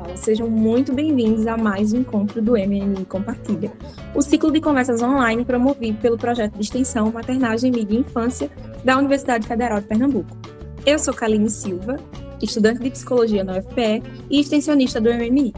pessoal, sejam muito bem-vindos a mais um encontro do MMI Compartilha, o ciclo de conversas online promovido pelo projeto de extensão Maternagem, Mídia e Infância da Universidade Federal de Pernambuco. Eu sou Kaline Silva, estudante de Psicologia na UFPE e extensionista do MMI.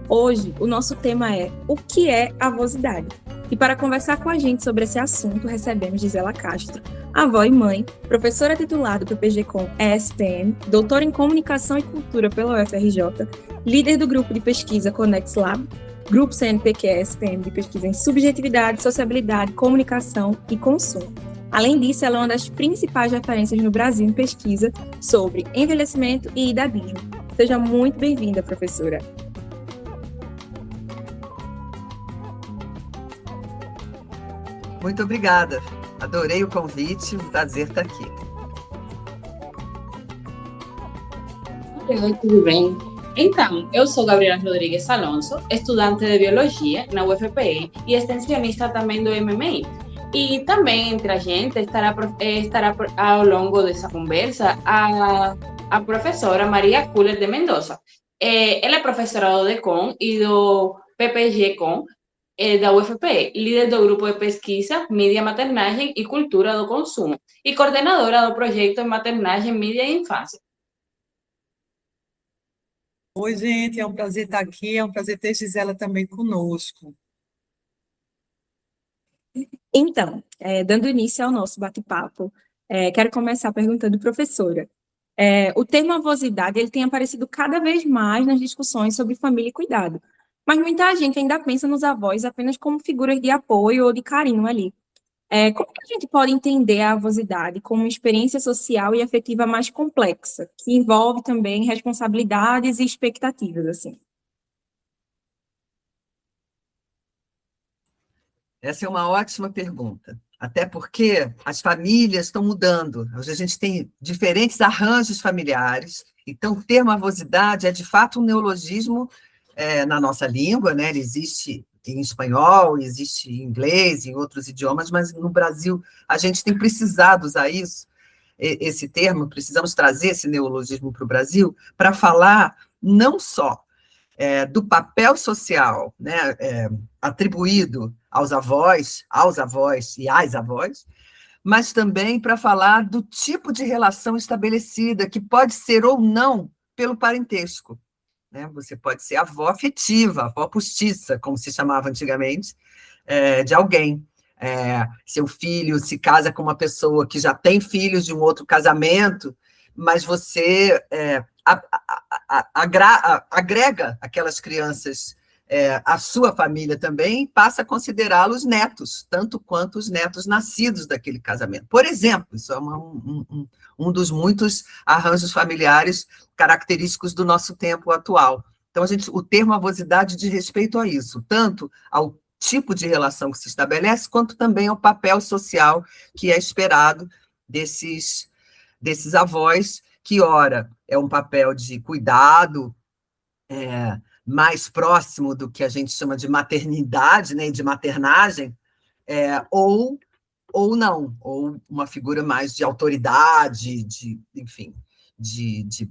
Hoje, o nosso tema é o que é avosidade? E para conversar com a gente sobre esse assunto, recebemos Gisela Castro, avó e mãe, professora titular do PPG-Com ESPM, doutora em Comunicação e Cultura pela UFRJ, líder do grupo de pesquisa Conex Lab, grupo CNPq-ESPM de pesquisa em subjetividade, sociabilidade, comunicação e consumo. Além disso, ela é uma das principais referências no Brasil em pesquisa sobre envelhecimento e idadismo. Seja muito bem-vinda, professora. Muito obrigada. Adorei o convite, um prazer estar aqui. Oi, tudo bem? Então, eu sou Gabriela Rodrigues Alonso, estudante de Biologia na UFPE e extensionista também do MMI. E também entre a gente estará ao longo dessa conversa a professora Maria Kuller de Mendoza. Ela é professora do DECOM e do PPG-Com, da UFPE, líder do grupo de pesquisa Mídia, Maternagem e Cultura do Consumo e coordenadora do projeto Maternagem, Mídia e Infância. Oi, gente, é um prazer estar aqui, é um prazer ter Gisela também conosco. Então, dando início ao nosso bate-papo, quero começar perguntando, professora, o termo avosidade ele tem aparecido cada vez mais nas discussões sobre família e cuidado, mas muita gente ainda pensa nos avós apenas como figuras de apoio ou de carinho ali. Como que a gente pode entender a avosidade como uma experiência social e afetiva mais complexa, que envolve também responsabilidades e expectativas, assim? Essa é uma ótima pergunta, até porque as famílias estão mudando. Hoje a gente tem diferentes arranjos familiares, então o termo avosidade é de fato um neologismo na nossa língua, né? Ele existe em espanhol, existe em inglês, em outros idiomas, mas no Brasil a gente tem precisado usar esse termo, precisamos trazer esse neologismo para o Brasil para falar não só do papel social, né, atribuído aos avós e às avós, mas também para falar do tipo de relação estabelecida, que pode ser ou não pelo parentesco. Né? Você pode ser avó afetiva, avó postiça, como se chamava antigamente, de alguém. Seu filho se casa com uma pessoa que já tem filhos de um outro casamento, mas você agrega aquelas crianças à sua família também e passa a considerá-los netos, tanto quanto os netos nascidos daquele casamento. Por exemplo, isso é um dos muitos arranjos familiares característicos do nosso tempo atual. Então, o termo avosidade diz respeito a isso, tanto ao tipo de relação que se estabelece, quanto também ao papel social que é esperado desses avós, que, ora, é um papel de cuidado mais próximo do que a gente chama de maternidade, né, de maternagem, ou não, ou uma figura mais de autoridade, enfim, de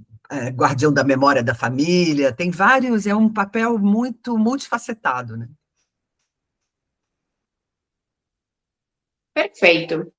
guardião da memória da família. Tem vários, é um papel muito multifacetado, né? Perfeito.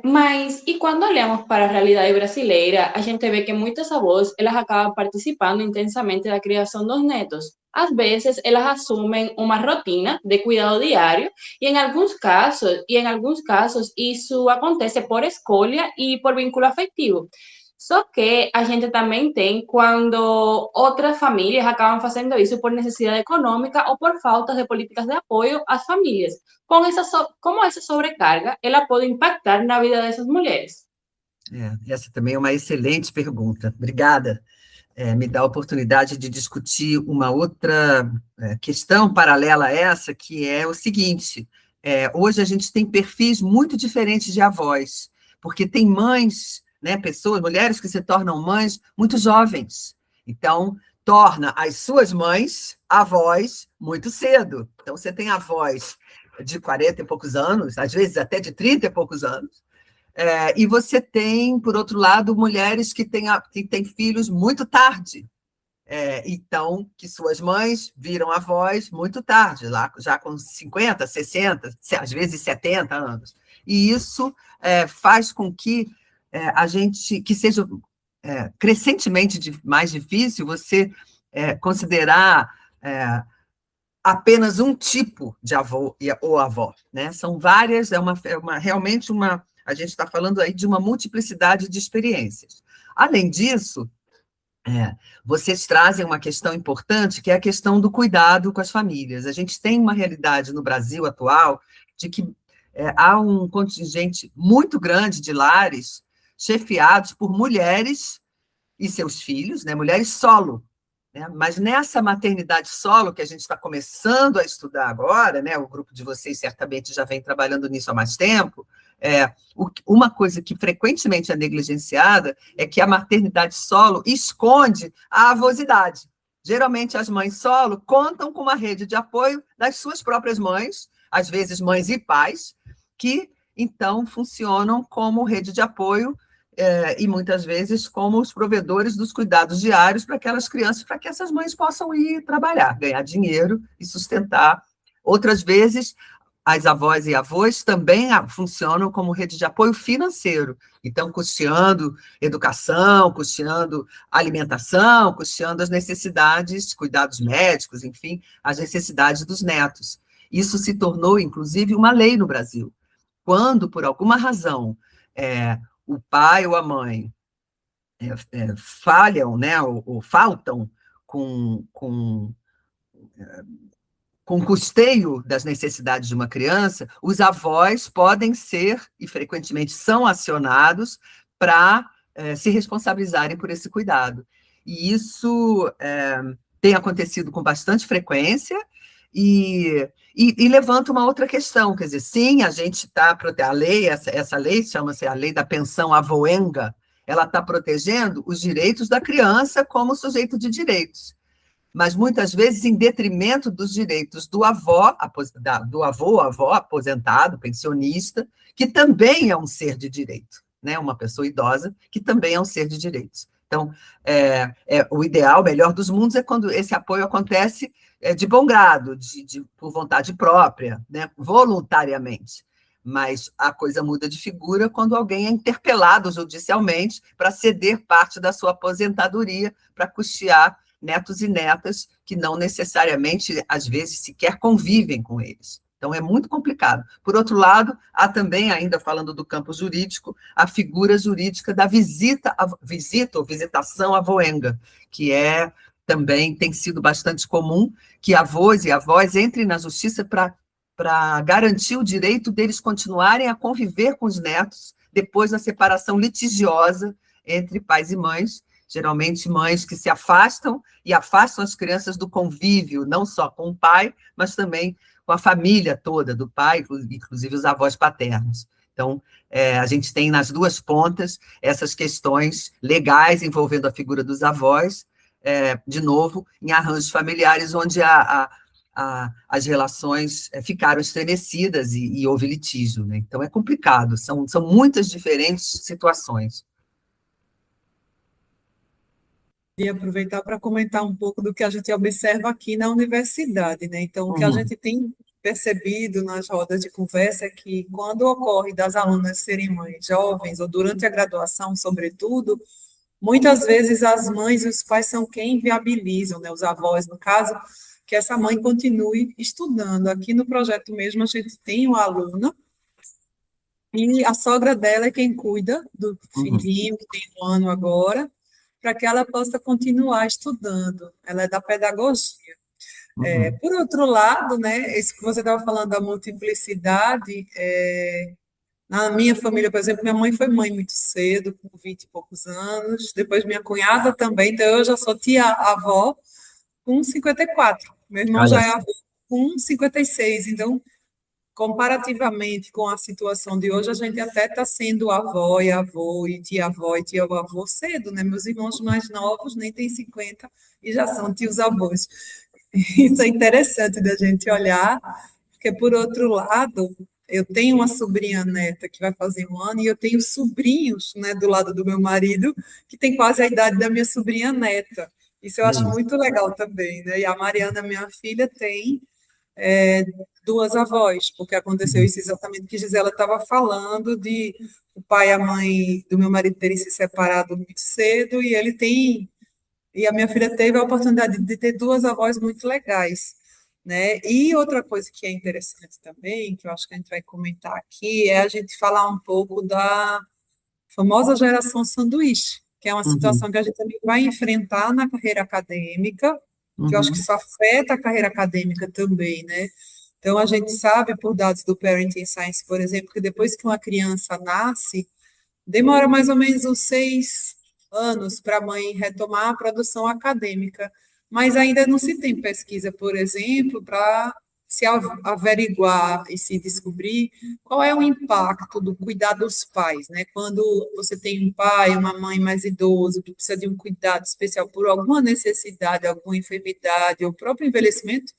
Mas, e quando olhamos para a realidade brasileira, a gente vê que muitas avós, elas acabam participando intensamente da criação dos netos. Às vezes, elas assumem uma rotina de cuidado diário e em alguns casos, isso acontece por escolha e por vínculo afetivo. Só que a gente também tem quando outras famílias acabam fazendo isso por necessidade econômica ou por falta de políticas de apoio às famílias. Como essa sobrecarga ela pode impactar na vida dessas mulheres? Essa também é uma excelente pergunta. Obrigada. Me dá a oportunidade de discutir uma outra questão paralela a essa, que é o seguinte: hoje a gente tem perfis muito diferentes de avós, porque tem mães, né, mulheres que se tornam mães muito jovens. Então, torna as suas mães avós muito cedo. Então, você tem avós de 40 e poucos anos, às vezes até de 30 e poucos anos, e você tem, por outro lado, mulheres que têm filhos muito tarde. Então, que suas mães viram avós muito tarde, lá já com 50, 60, às vezes 70 anos. E isso faz com que que seja crescentemente mais difícil você considerar apenas um tipo de avô ou avó, né? São várias, realmente a gente está falando aí de uma multiplicidade de experiências. Além disso, vocês trazem uma questão importante, que é a questão do cuidado com as famílias. A gente tem uma realidade no Brasil atual de que há um contingente muito grande de lares chefiados por mulheres e seus filhos, né, mulheres solo. Né, mas nessa maternidade solo, que a gente está começando a estudar agora, né, o grupo de vocês certamente já vem trabalhando nisso há mais tempo, uma coisa que frequentemente é negligenciada é que a maternidade solo esconde a avosidade. Geralmente, as mães solo contam com uma rede de apoio das suas próprias mães, às vezes mães e pais, que, então, funcionam como rede de apoio e, muitas vezes, como os provedores dos cuidados diários para aquelas crianças, para que essas mães possam ir trabalhar, ganhar dinheiro e sustentar. Outras vezes, as avós e avós também funcionam como rede de apoio financeiro, então custeando educação, custeando alimentação, custeando as necessidades, cuidados médicos, enfim, as necessidades dos netos. Isso se tornou, inclusive, uma lei no Brasil. Quando, por alguma razão, o pai ou a mãe falham, né, ou faltam com custeio das necessidades de uma criança, os avós podem ser, e frequentemente são acionados, para se responsabilizarem por esse cuidado. E isso tem acontecido com bastante frequência, e levanta uma outra questão, quer dizer, sim, a gente está, a lei, essa lei chama-se a lei da pensão avoenga, ela está protegendo os direitos da criança como sujeito de direitos, mas muitas vezes em detrimento dos direitos do avô ou avó aposentado, pensionista, que também é um ser de direito, né? Uma pessoa idosa que também é um ser de direitos. Então, o ideal, o melhor dos mundos, é quando esse apoio acontece de bom grado, por vontade própria, né? Voluntariamente. Mas a coisa muda de figura quando alguém é interpelado judicialmente para ceder parte da sua aposentadoria para custear netos e netas que não necessariamente, às vezes, sequer convivem com eles. Então, é muito complicado. Por outro lado, há também, ainda falando do campo jurídico, a figura jurídica da visita ou visitação avoenga, que também tem sido bastante comum, que avós e avós entrem na justiça para garantir o direito deles continuarem a conviver com os netos depois da separação litigiosa entre pais e mães, geralmente mães que se afastam e afastam as crianças do convívio, não só com o pai, mas também com a família toda do pai, inclusive os avós paternos. Então, a gente tem nas duas pontas essas questões legais envolvendo a figura dos avós, de novo, em arranjos familiares onde as relações ficaram estremecidas e houve litígio, né? Então, é complicado, são muitas diferentes situações. E aproveitar para comentar um pouco do que a gente observa aqui na universidade, né? Então, o que a gente tem percebido nas rodas de conversa é que quando ocorre das alunas serem mães jovens, ou durante a graduação, sobretudo, muitas vezes as mães e os pais são quem viabilizam, né? Os avós, no caso, que essa mãe continue estudando. Aqui no projeto mesmo, a gente tem uma aluna, e a sogra dela é quem cuida do filhinho, que tem 1 ano agora, para que ela possa continuar estudando. Ela é da pedagogia. Por outro lado, né, isso que você estava falando da multiplicidade, na minha família, por exemplo, minha mãe foi mãe muito cedo, com 20 e poucos anos, depois minha cunhada também, então eu já sou tia-avó com 54, meu irmão já é avô com 56, então, comparativamente com a situação de hoje, a gente até está sendo avó e avô, e tia-avó e tio-avô cedo, né? Meus irmãos mais novos nem têm 50 e já são tios-avós. Isso é interessante da gente olhar, porque, por outro lado, eu tenho uma sobrinha neta que vai fazer 1 ano, e eu tenho sobrinhos, né, do lado do meu marido, que tem quase a idade da minha sobrinha neta. Isso eu É acho isso. muito legal também, né? E a Mariana, minha filha, tem é, duas avós, porque aconteceu isso exatamente que Gisela estava falando, de o pai e a mãe do meu marido terem se separado muito cedo, e a minha filha teve a oportunidade de ter duas avós muito legais, né? E outra coisa que é interessante também, que eu acho que a gente vai comentar aqui, é a gente falar um pouco da famosa geração sanduíche, que é uma Uhum, situação que a gente também vai enfrentar na carreira acadêmica, que eu acho que uhum, isso afeta a carreira acadêmica também, né? Então, a gente sabe, por dados do Parenting Science, por exemplo, que depois que uma criança nasce, demora mais ou menos uns 6 anos para a mãe retomar a produção acadêmica, mas ainda não se tem pesquisa, por exemplo, para se averiguar e se descobrir qual é o impacto do cuidado dos pais, né? Quando você tem um pai, uma mãe mais idoso, que precisa de um cuidado especial por alguma necessidade, alguma enfermidade, ou próprio envelhecimento,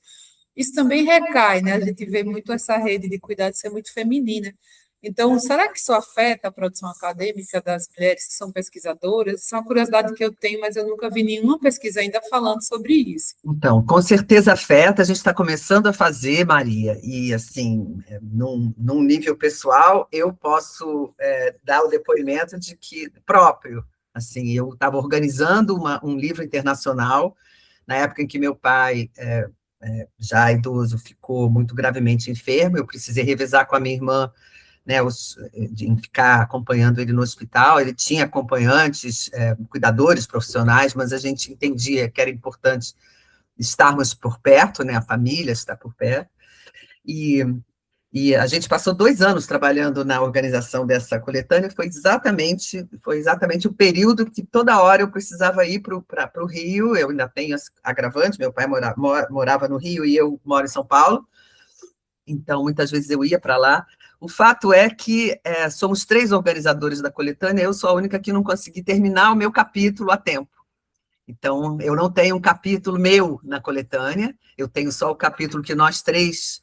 isso também recai, né? A gente vê muito essa rede de cuidado ser muito feminina. Então, será que isso afeta a produção acadêmica das mulheres que são pesquisadoras? Isso é uma curiosidade que eu tenho, mas eu nunca vi nenhuma pesquisa ainda falando sobre isso. Então, com certeza afeta, a gente está começando a fazer, Maria, e assim, num nível pessoal, eu posso dar o depoimento de que próprio, assim, eu estava organizando um livro internacional, na época em que meu pai, já idoso, ficou muito gravemente enfermo, eu precisei revezar com a minha irmã, né, de ficar acompanhando ele no hospital. Ele tinha acompanhantes, cuidadores profissionais, mas a gente entendia que era importante estarmos por perto, né, a família está por perto, e, e a gente passou 2 anos trabalhando na organização dessa coletânea, foi exatamente o período que toda hora eu precisava ir para o Rio. Eu ainda tenho agravante, meu pai morava no Rio e eu moro em São Paulo, então muitas vezes eu ia para lá. O fato é que somos 3 organizadores da coletânea, eu sou a única que não consegui terminar o meu capítulo a tempo. Então, eu não tenho um capítulo meu na coletânea, eu tenho só o capítulo que nós 3,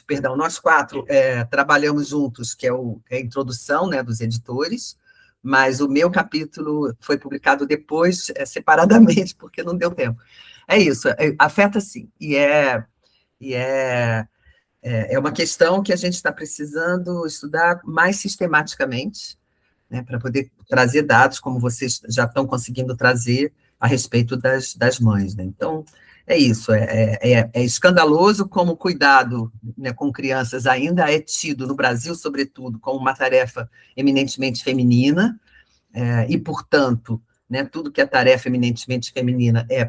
perdão, nós 4 trabalhamos juntos, que é a introdução, né, dos editores, mas o meu capítulo foi publicado depois, separadamente, porque não deu tempo. É isso, afeta sim, e é uma questão que a gente está precisando estudar mais sistematicamente, né, para poder trazer dados, como vocês já estão conseguindo trazer, a respeito das mães. Né? Então, é isso, é escandaloso como o cuidado, né, com crianças ainda é tido, no Brasil, sobretudo, como uma tarefa eminentemente feminina, e, portanto, né, tudo que é tarefa eminentemente feminina é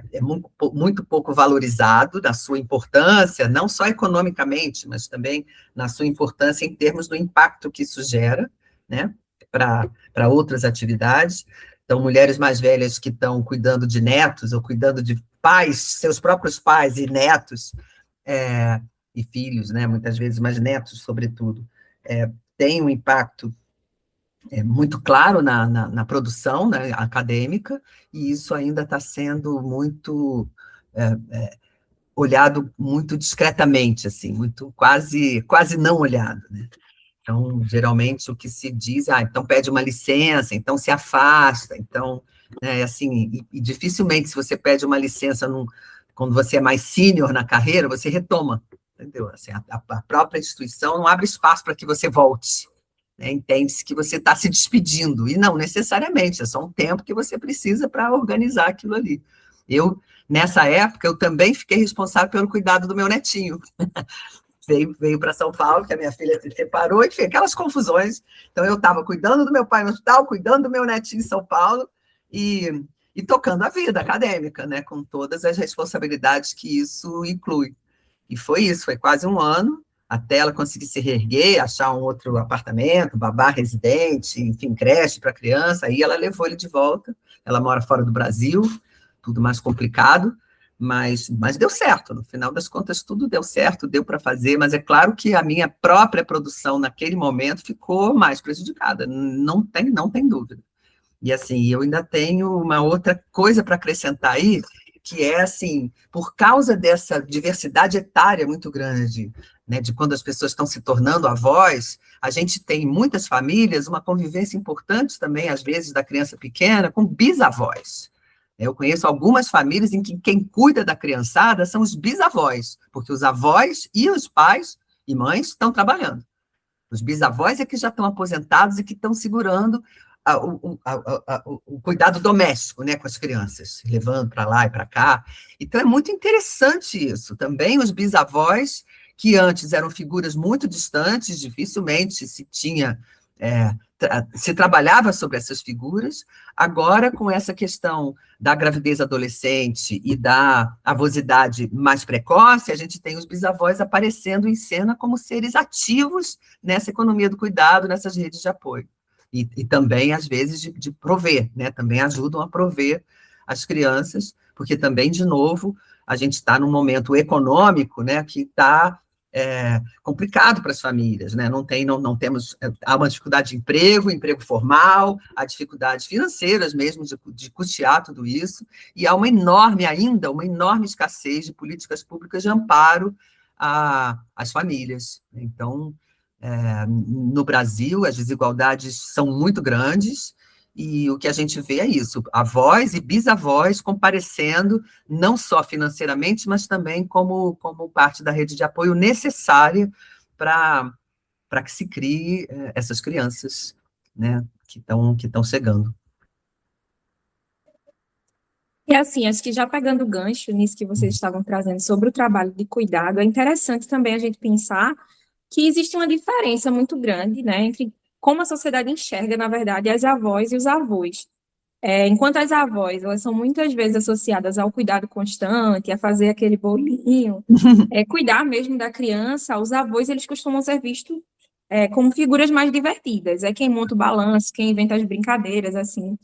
muito pouco valorizado na sua importância, não só economicamente, mas também na sua importância em termos do impacto que isso gera, né, para outras atividades. Então, mulheres mais velhas que estão cuidando de netos ou cuidando de pais, seus próprios pais e netos, e filhos, né, muitas vezes, mas netos, sobretudo, tem um impacto muito claro na produção, né, acadêmica, e isso ainda está sendo muito olhado muito discretamente, assim, muito quase não olhado, né? Então, geralmente, o que se diz, então pede uma licença, então se afasta, então, né, assim, e dificilmente, se você pede uma licença quando você é mais sênior na carreira, você retoma, entendeu? Assim, a própria instituição não abre espaço para que você volte, né? Entende-se que você está se despedindo, e não necessariamente, é só um tempo que você precisa para organizar aquilo ali. Nessa época, eu também fiquei responsável pelo cuidado do meu netinho, veio para São Paulo, que a minha filha se separou, enfim, aquelas confusões. Então, eu estava cuidando do meu pai no hospital, cuidando do meu netinho em São Paulo, e tocando a vida acadêmica, né, com todas as responsabilidades que isso inclui. E foi isso, foi quase um ano, até ela conseguir se reerguer, achar um outro apartamento, babá residente, enfim, creche para criança, aí ela levou ele de volta, ela mora fora do Brasil, tudo mais complicado, mas deu certo, no final das contas tudo deu certo, deu para fazer, mas é claro que a minha própria produção naquele momento ficou mais prejudicada, não tem dúvida. E assim, eu ainda tenho uma outra coisa para acrescentar aí, que é assim, por causa dessa diversidade etária muito grande, né, de quando as pessoas estão se tornando avós, a gente tem em muitas famílias uma convivência importante também, às vezes, da criança pequena com bisavós. Eu conheço algumas famílias em que quem cuida da criançada são os bisavós, porque os avós e os pais e mães estão trabalhando. Os bisavós é que já estão aposentados e que estão segurando o cuidado doméstico, né, com as crianças, levando para lá e para cá. Então, é muito interessante isso. Também os bisavós, que antes eram figuras muito distantes, dificilmente se tinha... se trabalhava sobre essas figuras, agora, com essa questão da gravidez adolescente e da avosidade mais precoce, a gente tem os bisavós aparecendo em cena como seres ativos nessa economia do cuidado, nessas redes de apoio. E também, às vezes, de prover, né? Também ajudam a prover as crianças, porque também, de novo, a gente está num momento econômico, né, que está complicado para as famílias, né? Não temos, há uma dificuldade de emprego formal, há dificuldades financeiras mesmo de custear tudo isso, e há uma enorme escassez de políticas públicas de amparo às famílias. Então, no Brasil, as desigualdades são muito grandes, e o que a gente vê é isso, avós e bisavós comparecendo, não só financeiramente, mas também como parte da rede de apoio necessária para que se crie essas crianças, né, que estão chegando. E assim, acho que já pegando o gancho nisso que vocês estavam trazendo sobre o trabalho de cuidado, é interessante também a gente pensar que existe uma diferença muito grande, né, entre como a sociedade enxerga, na verdade, as avós e os avós. Enquanto as avós, elas são muitas vezes associadas ao cuidado constante, a fazer aquele bolinho, cuidar mesmo da criança, os avós, eles costumam ser vistos como figuras mais divertidas. É quem monta o balanço, quem inventa as brincadeiras, assim.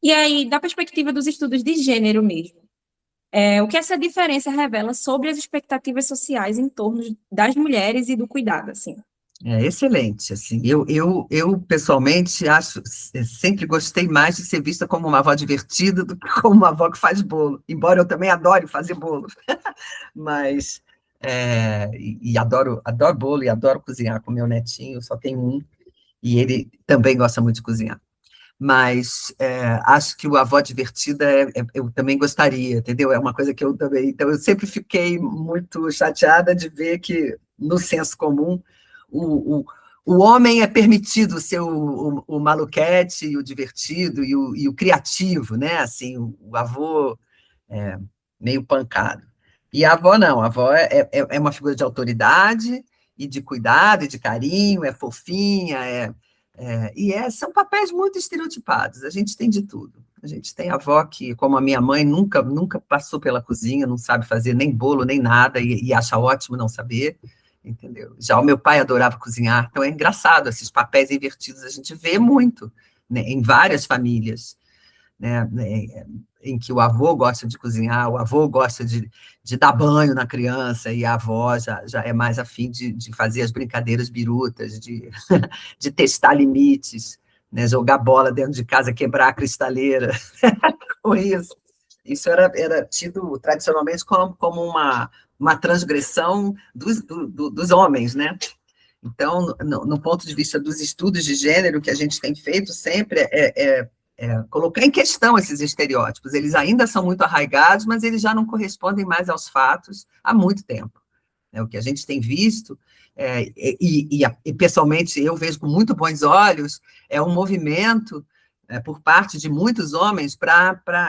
E aí, da perspectiva dos estudos de gênero mesmo, o que essa diferença revela sobre as expectativas sociais em torno das mulheres e do cuidado, assim? É excelente, assim, eu pessoalmente sempre gostei mais de ser vista como uma avó divertida do que como uma avó que faz bolo, embora eu também adore fazer bolo, mas, e adoro bolo e adoro cozinhar com meu netinho, só tenho um, e ele também gosta muito de cozinhar, mas acho que o avó divertida eu também gostaria, entendeu? É uma coisa que eu também, então eu sempre fiquei muito chateada de ver que, no senso comum, o, o, o homem é permitido ser o maluquete, o divertido e o criativo, né? Assim, o avô é, meio pancado. E a avó não, a avó é uma figura de autoridade e de cuidado e de carinho, é fofinha, são papéis muito estereotipados, a gente tem de tudo. A gente tem a avó que, como a minha mãe, nunca passou pela cozinha, não sabe fazer nem bolo, nem nada, e acha ótimo não saber, entendeu? Já o meu pai adorava cozinhar, então é engraçado, esses papéis invertidos a gente vê muito, né, em várias famílias, né, em que o avô gosta de cozinhar, o avô gosta de dar banho na criança, e a avó já é mais afim de fazer as brincadeiras birutas, de testar limites, né, jogar bola dentro de casa, quebrar a cristaleira, com isso. Isso era tido tradicionalmente como uma transgressão dos homens, né? Então, no ponto de vista dos estudos de gênero, o que a gente tem feito sempre colocar em questão esses estereótipos. Eles ainda são muito arraigados, mas eles já não correspondem mais aos fatos há muito tempo. O que a gente tem visto, e pessoalmente eu vejo com muito bons olhos, é um movimento por parte de muitos homens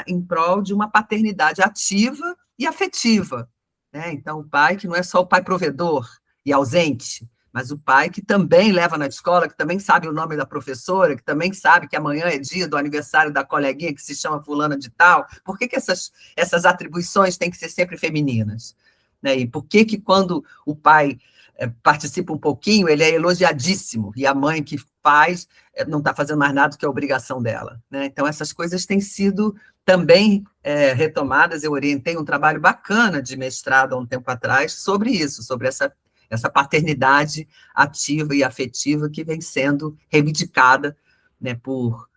em prol de uma paternidade ativa e afetiva, né? Então, o pai que não é só o pai provedor e ausente, mas o pai que também leva na escola, que também sabe o nome da professora, que também sabe que amanhã é dia do aniversário da coleguinha que se chama fulana de tal. Por que essas atribuições têm que ser sempre femininas? Né? E por que quando o pai participa um pouquinho, ele é elogiadíssimo, e a mãe que faz não está fazendo mais nada do que a obrigação dela, né? Então, essas coisas têm sido também retomadas. Eu orientei um trabalho bacana de mestrado há um tempo atrás sobre isso, sobre essa paternidade ativa e afetiva que vem sendo reivindicada, né, por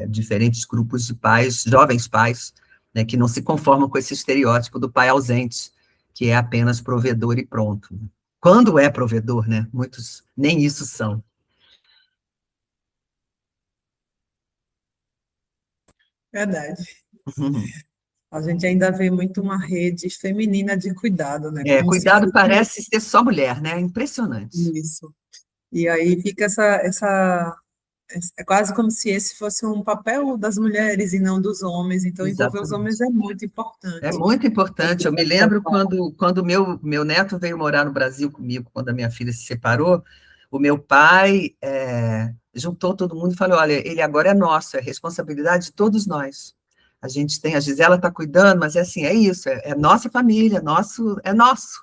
diferentes grupos de pais, jovens pais, né, que não se conformam com esse estereótipo do pai ausente, que é apenas provedor e pronto. Quando é provedor, né? Muitos nem isso são. Verdade. A gente ainda vê muito uma rede feminina de cuidado, né? Como se Cuidado fosse parece ser só mulher, né? Impressionante. isso. E aí fica é quase como se esse fosse um papel das mulheres e não dos homens. Então, envolver os homens Exatamente. é muito É importante. muito importante. Eu me lembro quando meu neto veio morar no Brasil comigo, quando a minha filha se separou, o meu pai juntou todo mundo e falou: olha, ele agora é nosso, é responsabilidade de todos nós. A gente tem, a Gisela está cuidando, mas é assim, é isso, é nossa família, nosso, é nosso.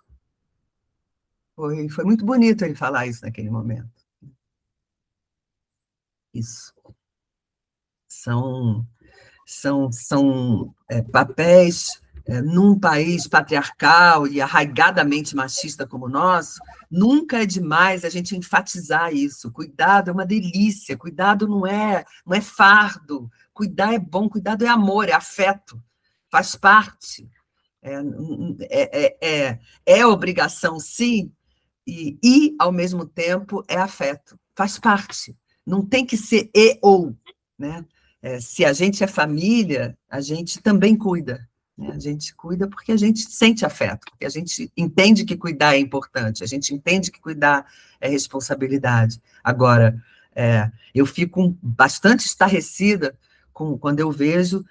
Foi muito bonito ele falar isso naquele momento. Isso. São papéis num país patriarcal e arraigadamente machista como o nosso, nunca é demais a gente enfatizar isso. Cuidado é uma delícia, cuidado não é fardo, cuidar é bom, cuidado é amor, é afeto, faz parte. É obrigação, sim, ao mesmo tempo, é afeto, faz parte. Não tem que ser e ou, né? Se a gente é família, a gente também cuida, né? A gente cuida porque a gente sente afeto, porque a gente entende que cuidar é importante, a gente entende que cuidar é responsabilidade. Agora, eu fico bastante estarrecida quando eu vejo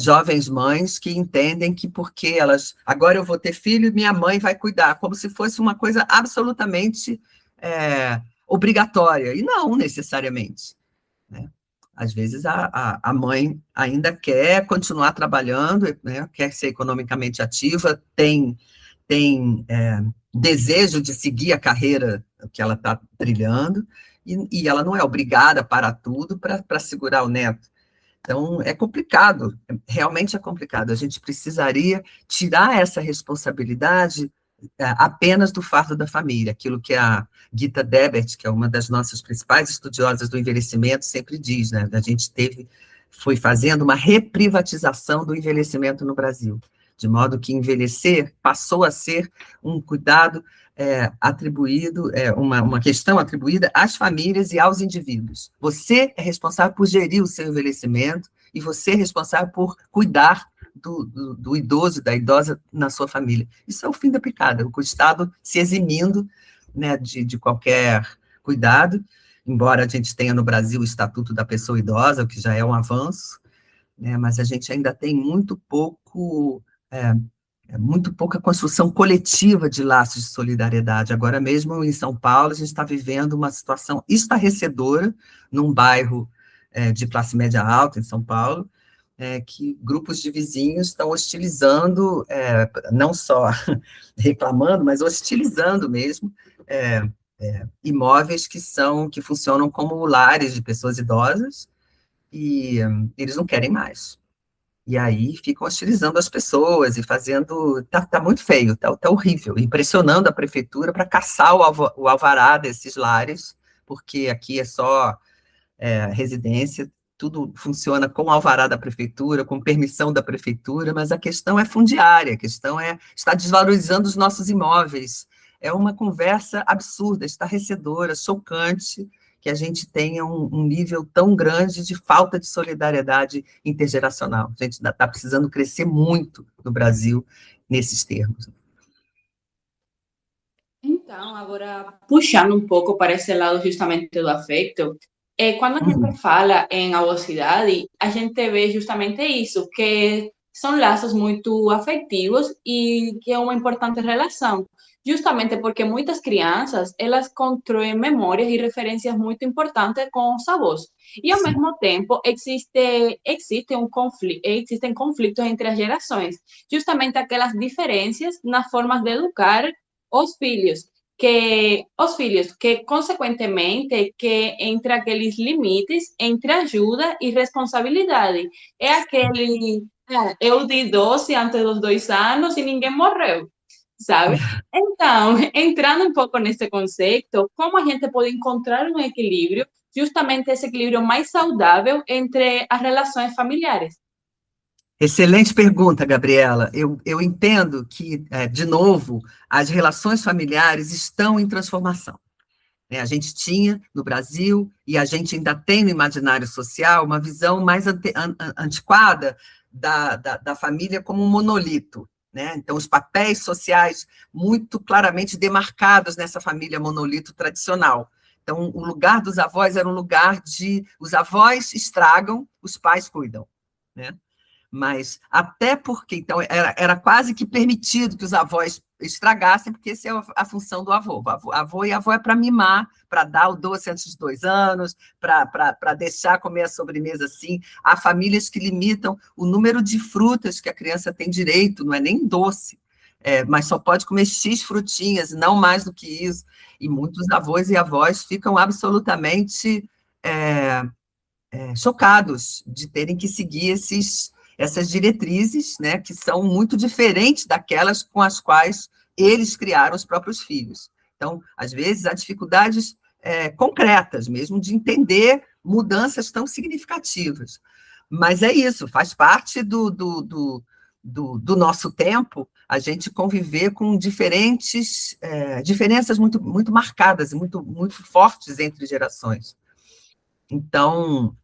jovens mães que entendem que porque elas, agora eu vou ter filho e minha mãe vai cuidar, como se fosse uma coisa absolutamente obrigatória, e não necessariamente, né? Às vezes a mãe ainda quer continuar trabalhando, né? Quer ser economicamente ativa, tem desejo de seguir a carreira que ela está trilhando, e ela não é obrigada para tudo para segurar o neto. Então, é complicado, realmente é complicado. A gente precisaria tirar essa responsabilidade apenas do fardo da família, aquilo que a Gita Debert, que é uma das nossas principais estudiosas do envelhecimento, sempre diz, né? A gente foi fazendo uma reprivatização do envelhecimento no Brasil, de modo que envelhecer passou a ser um cuidado atribuído, uma questão atribuída às famílias e aos indivíduos. Você é responsável por gerir o seu envelhecimento e você é responsável por cuidar do idoso e da idosa na sua família. Isso é o fim da picada, o Estado se eximindo, né, de qualquer cuidado, embora a gente tenha no Brasil o Estatuto da Pessoa Idosa, o que já é um avanço, né, mas a gente ainda tem muito pouca construção coletiva de laços de solidariedade. Agora mesmo em São Paulo, a gente está vivendo uma situação estarrecedora num bairro de classe média alta em São Paulo, que grupos de vizinhos estão hostilizando, não só reclamando, mas hostilizando mesmo imóveis que funcionam como lares de pessoas idosas, e eles não querem mais. E aí ficam hostilizando as pessoas e fazendo. Tá muito feio, tá horrível, impressionando a prefeitura para caçar o alvará desses lares, porque aqui é só residência, tudo funciona com alvará da prefeitura, com permissão da prefeitura, mas a questão é fundiária, a questão está desvalorizando os nossos imóveis. É uma conversa absurda, estarrecedora, chocante, que a gente tenha um nível tão grande de falta de solidariedade intergeracional. A gente ainda está precisando crescer muito no Brasil nesses termos. Então, agora, puxando um pouco para esse lado justamente do afeto, quando a gente fala em avosidade, a gente vê justamente isso, que são laços muito afetivos e que é uma importante relação, justamente porque muitas crianças, elas construem memórias e referências muito importantes com os avós. E, ao mesmo tempo, existem conflitos entre as gerações, justamente aquelas diferenças nas formas de educar os filhos, que consequentemente que entre aqueles limites entre ajuda e responsabilidade. É aquele, eu de 12 antes dos 2 anos e ninguém morreu, sabe? Então, entrando um pouco nesse conceito, como a gente pode encontrar um equilíbrio, justamente esse equilíbrio mais saudável entre as relações familiares? Excelente pergunta, Gabriela. Eu entendo que, de novo, as relações familiares estão em transformação, né? A gente tinha no Brasil, e a gente ainda tem no imaginário social, uma visão mais antiquada da família como um monolito, né? Então, os papéis sociais muito claramente demarcados nessa família monolito tradicional. Então, o lugar dos avós era um lugar de... Os avós estragam, os pais cuidam, né? Mas até porque, então, era quase que permitido que os avós estragassem, porque essa é a função do avô. Avô e avó é para mimar, para dar o doce antes de 2 anos, para deixar comer a sobremesa assim. Há famílias que limitam o número de frutas que a criança tem direito, não é nem doce, mas só pode comer X frutinhas, não mais do que isso. E muitos avós e avós ficam absolutamente chocados de terem que seguir essas diretrizes, né, que são muito diferentes daquelas com as quais eles criaram os próprios filhos. Então, às vezes, há dificuldades concretas mesmo de entender mudanças tão significativas. Mas é isso, faz parte do nosso tempo a gente conviver com diferenças muito, muito marcadas e muito, muito fortes entre gerações. Então,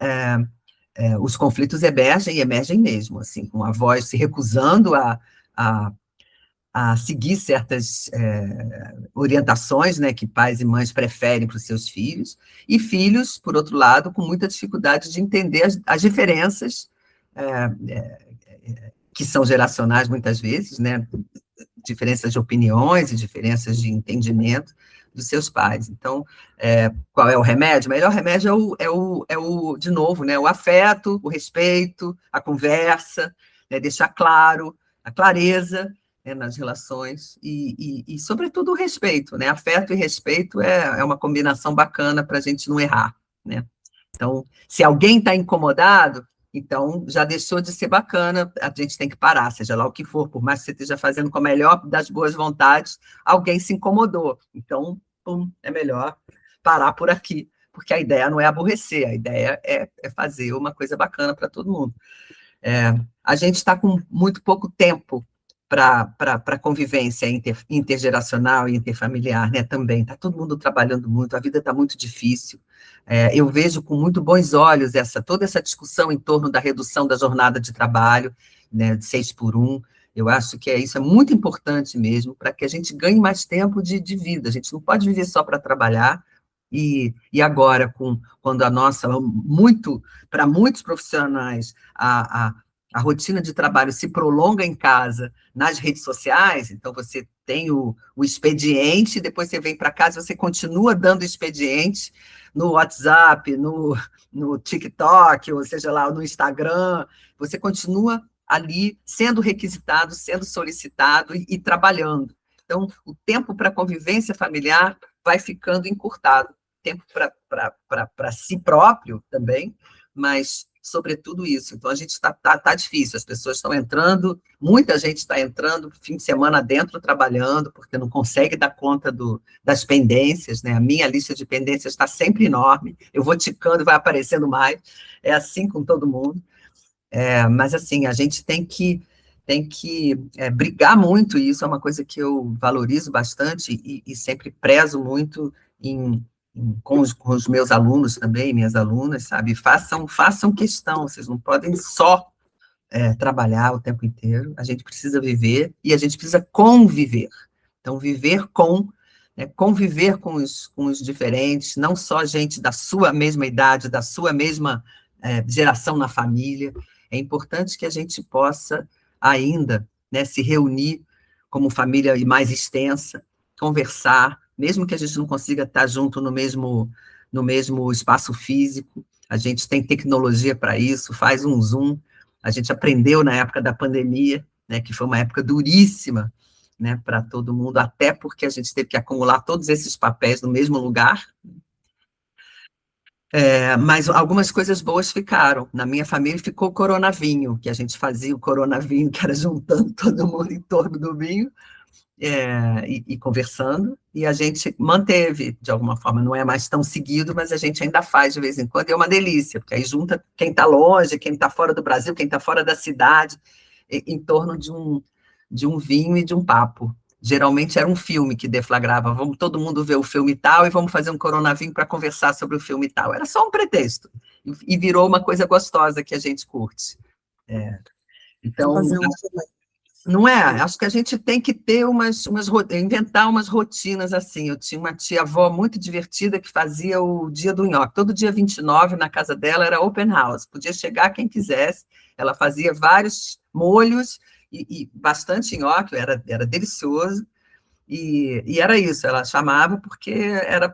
os conflitos emergem e emergem mesmo, assim, com avós se recusando a seguir certas orientações, né, que pais e mães preferem para os seus filhos, e filhos, por outro lado, com muita dificuldade de entender as diferenças que são geracionais muitas vezes, né, diferenças de opiniões e diferenças de entendimento dos seus pais. Então, qual é o remédio? O melhor remédio de novo, né, o afeto, o respeito, a conversa, né, deixar claro, a clareza, né, nas relações e, sobretudo, o respeito, né? Afeto e respeito é uma combinação bacana para a gente não errar, né? Então, se alguém está incomodado, então já deixou de ser bacana, a gente tem que parar, seja lá o que for, por mais que você esteja fazendo com a melhor das boas vontades, alguém se incomodou. Então, é melhor parar por aqui, porque a ideia não é aborrecer, a ideia é fazer uma coisa bacana para todo mundo. A gente está com muito pouco tempo para convivência intergeracional e interfamiliar, né, também. Está todo mundo trabalhando muito, a vida está muito difícil. Eu vejo com muito bons olhos toda essa discussão em torno da redução da jornada de trabalho, né, de 6x1. Eu acho que isso é muito importante mesmo, para que a gente ganhe mais tempo de vida. A gente não pode viver só para trabalhar, e agora, quando para muitos profissionais, a rotina de trabalho se prolonga em casa, nas redes sociais, então você tem o expediente, depois você vem para casa, você continua dando expediente no WhatsApp, no TikTok, ou seja lá, no Instagram, você continua ali sendo requisitado, sendo solicitado e trabalhando. Então, o tempo para convivência familiar vai ficando encurtado. Tempo para si próprio também, mas sobretudo isso. Então, a gente está difícil, as pessoas estão entrando, muita gente está entrando, fim de semana dentro, trabalhando, porque não consegue dar conta das pendências, né? A minha lista de pendências está sempre enorme, eu vou ticando e vai aparecendo mais, é assim com todo mundo. Mas, assim, a gente tem que brigar muito, e isso é uma coisa que eu valorizo bastante e sempre prezo muito com os meus alunos também, minhas alunas, sabe? Façam questão, vocês não podem só trabalhar o tempo inteiro, a gente precisa viver e a gente precisa conviver. Então, conviver com os diferentes, não só gente da sua mesma idade, da sua mesma geração na família. É importante que a gente possa ainda, né, se reunir como família mais extensa, conversar, mesmo que a gente não consiga estar junto no mesmo espaço físico, a gente tem tecnologia para isso, faz um Zoom, a gente aprendeu na época da pandemia, né, que foi uma época duríssima, né, para todo mundo, até porque a gente teve que acumular todos esses papéis no mesmo lugar, mas algumas coisas boas ficaram. Na minha família ficou o coronavinho, que a gente fazia o coronavinho, que era juntando todo mundo em torno do vinho, e conversando, e a gente manteve, de alguma forma, não é mais tão seguido, mas a gente ainda faz de vez em quando, e é uma delícia, porque aí junta quem está longe, quem está fora do Brasil, quem está fora da cidade, em torno de um vinho e de um papo. Geralmente era um filme que deflagrava, vamos todo mundo ver o filme tal, e vamos fazer um coronavinho para conversar sobre o filme tal. Era só um pretexto, e virou uma coisa gostosa que a gente curte. Então, fazer não é? Acho que a gente tem que ter inventar umas rotinas assim. Eu tinha uma tia-avó muito divertida que fazia o dia do nhoque. Todo dia 29, na casa dela, era open house. Podia chegar quem quisesse. Ela fazia vários molhos e bastante nhoque, era delicioso. E era isso, ela chamava porque era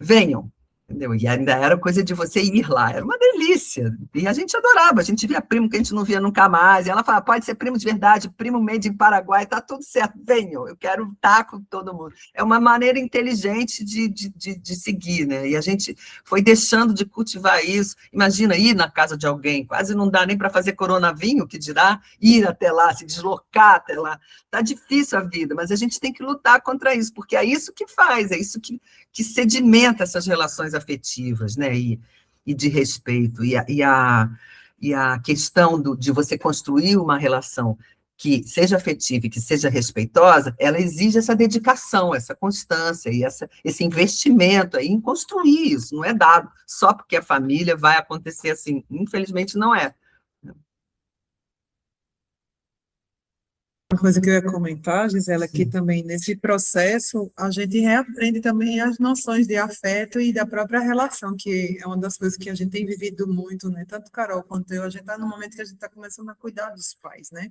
venham, entendeu? E ainda era coisa de você ir lá, era uma delícia. E a gente adorava, a gente via primo que a gente não via nunca mais. E ela falava, pode ser primo de verdade, primo made em Paraguai, tá tudo certo, venham, eu quero estar com todo mundo. É uma maneira inteligente de seguir, né? E a gente foi deixando de cultivar isso. Imagina ir na casa de alguém, quase não dá nem para fazer coronavinho, que dirá ir até lá, se deslocar até lá. Tá difícil a vida, mas a gente tem que lutar contra isso, porque é isso que faz, é isso que sedimenta essas relações afetivas, né, e de respeito, e a questão de você construir uma relação que seja afetiva e que seja respeitosa, ela exige essa dedicação, essa constância e esse investimento aí em construir isso, não é dado só porque a família vai acontecer assim, infelizmente não é. Uma coisa que eu ia comentar, Gisela, que também nesse processo a gente reaprende também as noções de afeto e da própria relação, que é uma das coisas que a gente tem vivido muito, né? Tanto Carol quanto eu, a gente está no momento que a gente está começando a cuidar dos pais, né?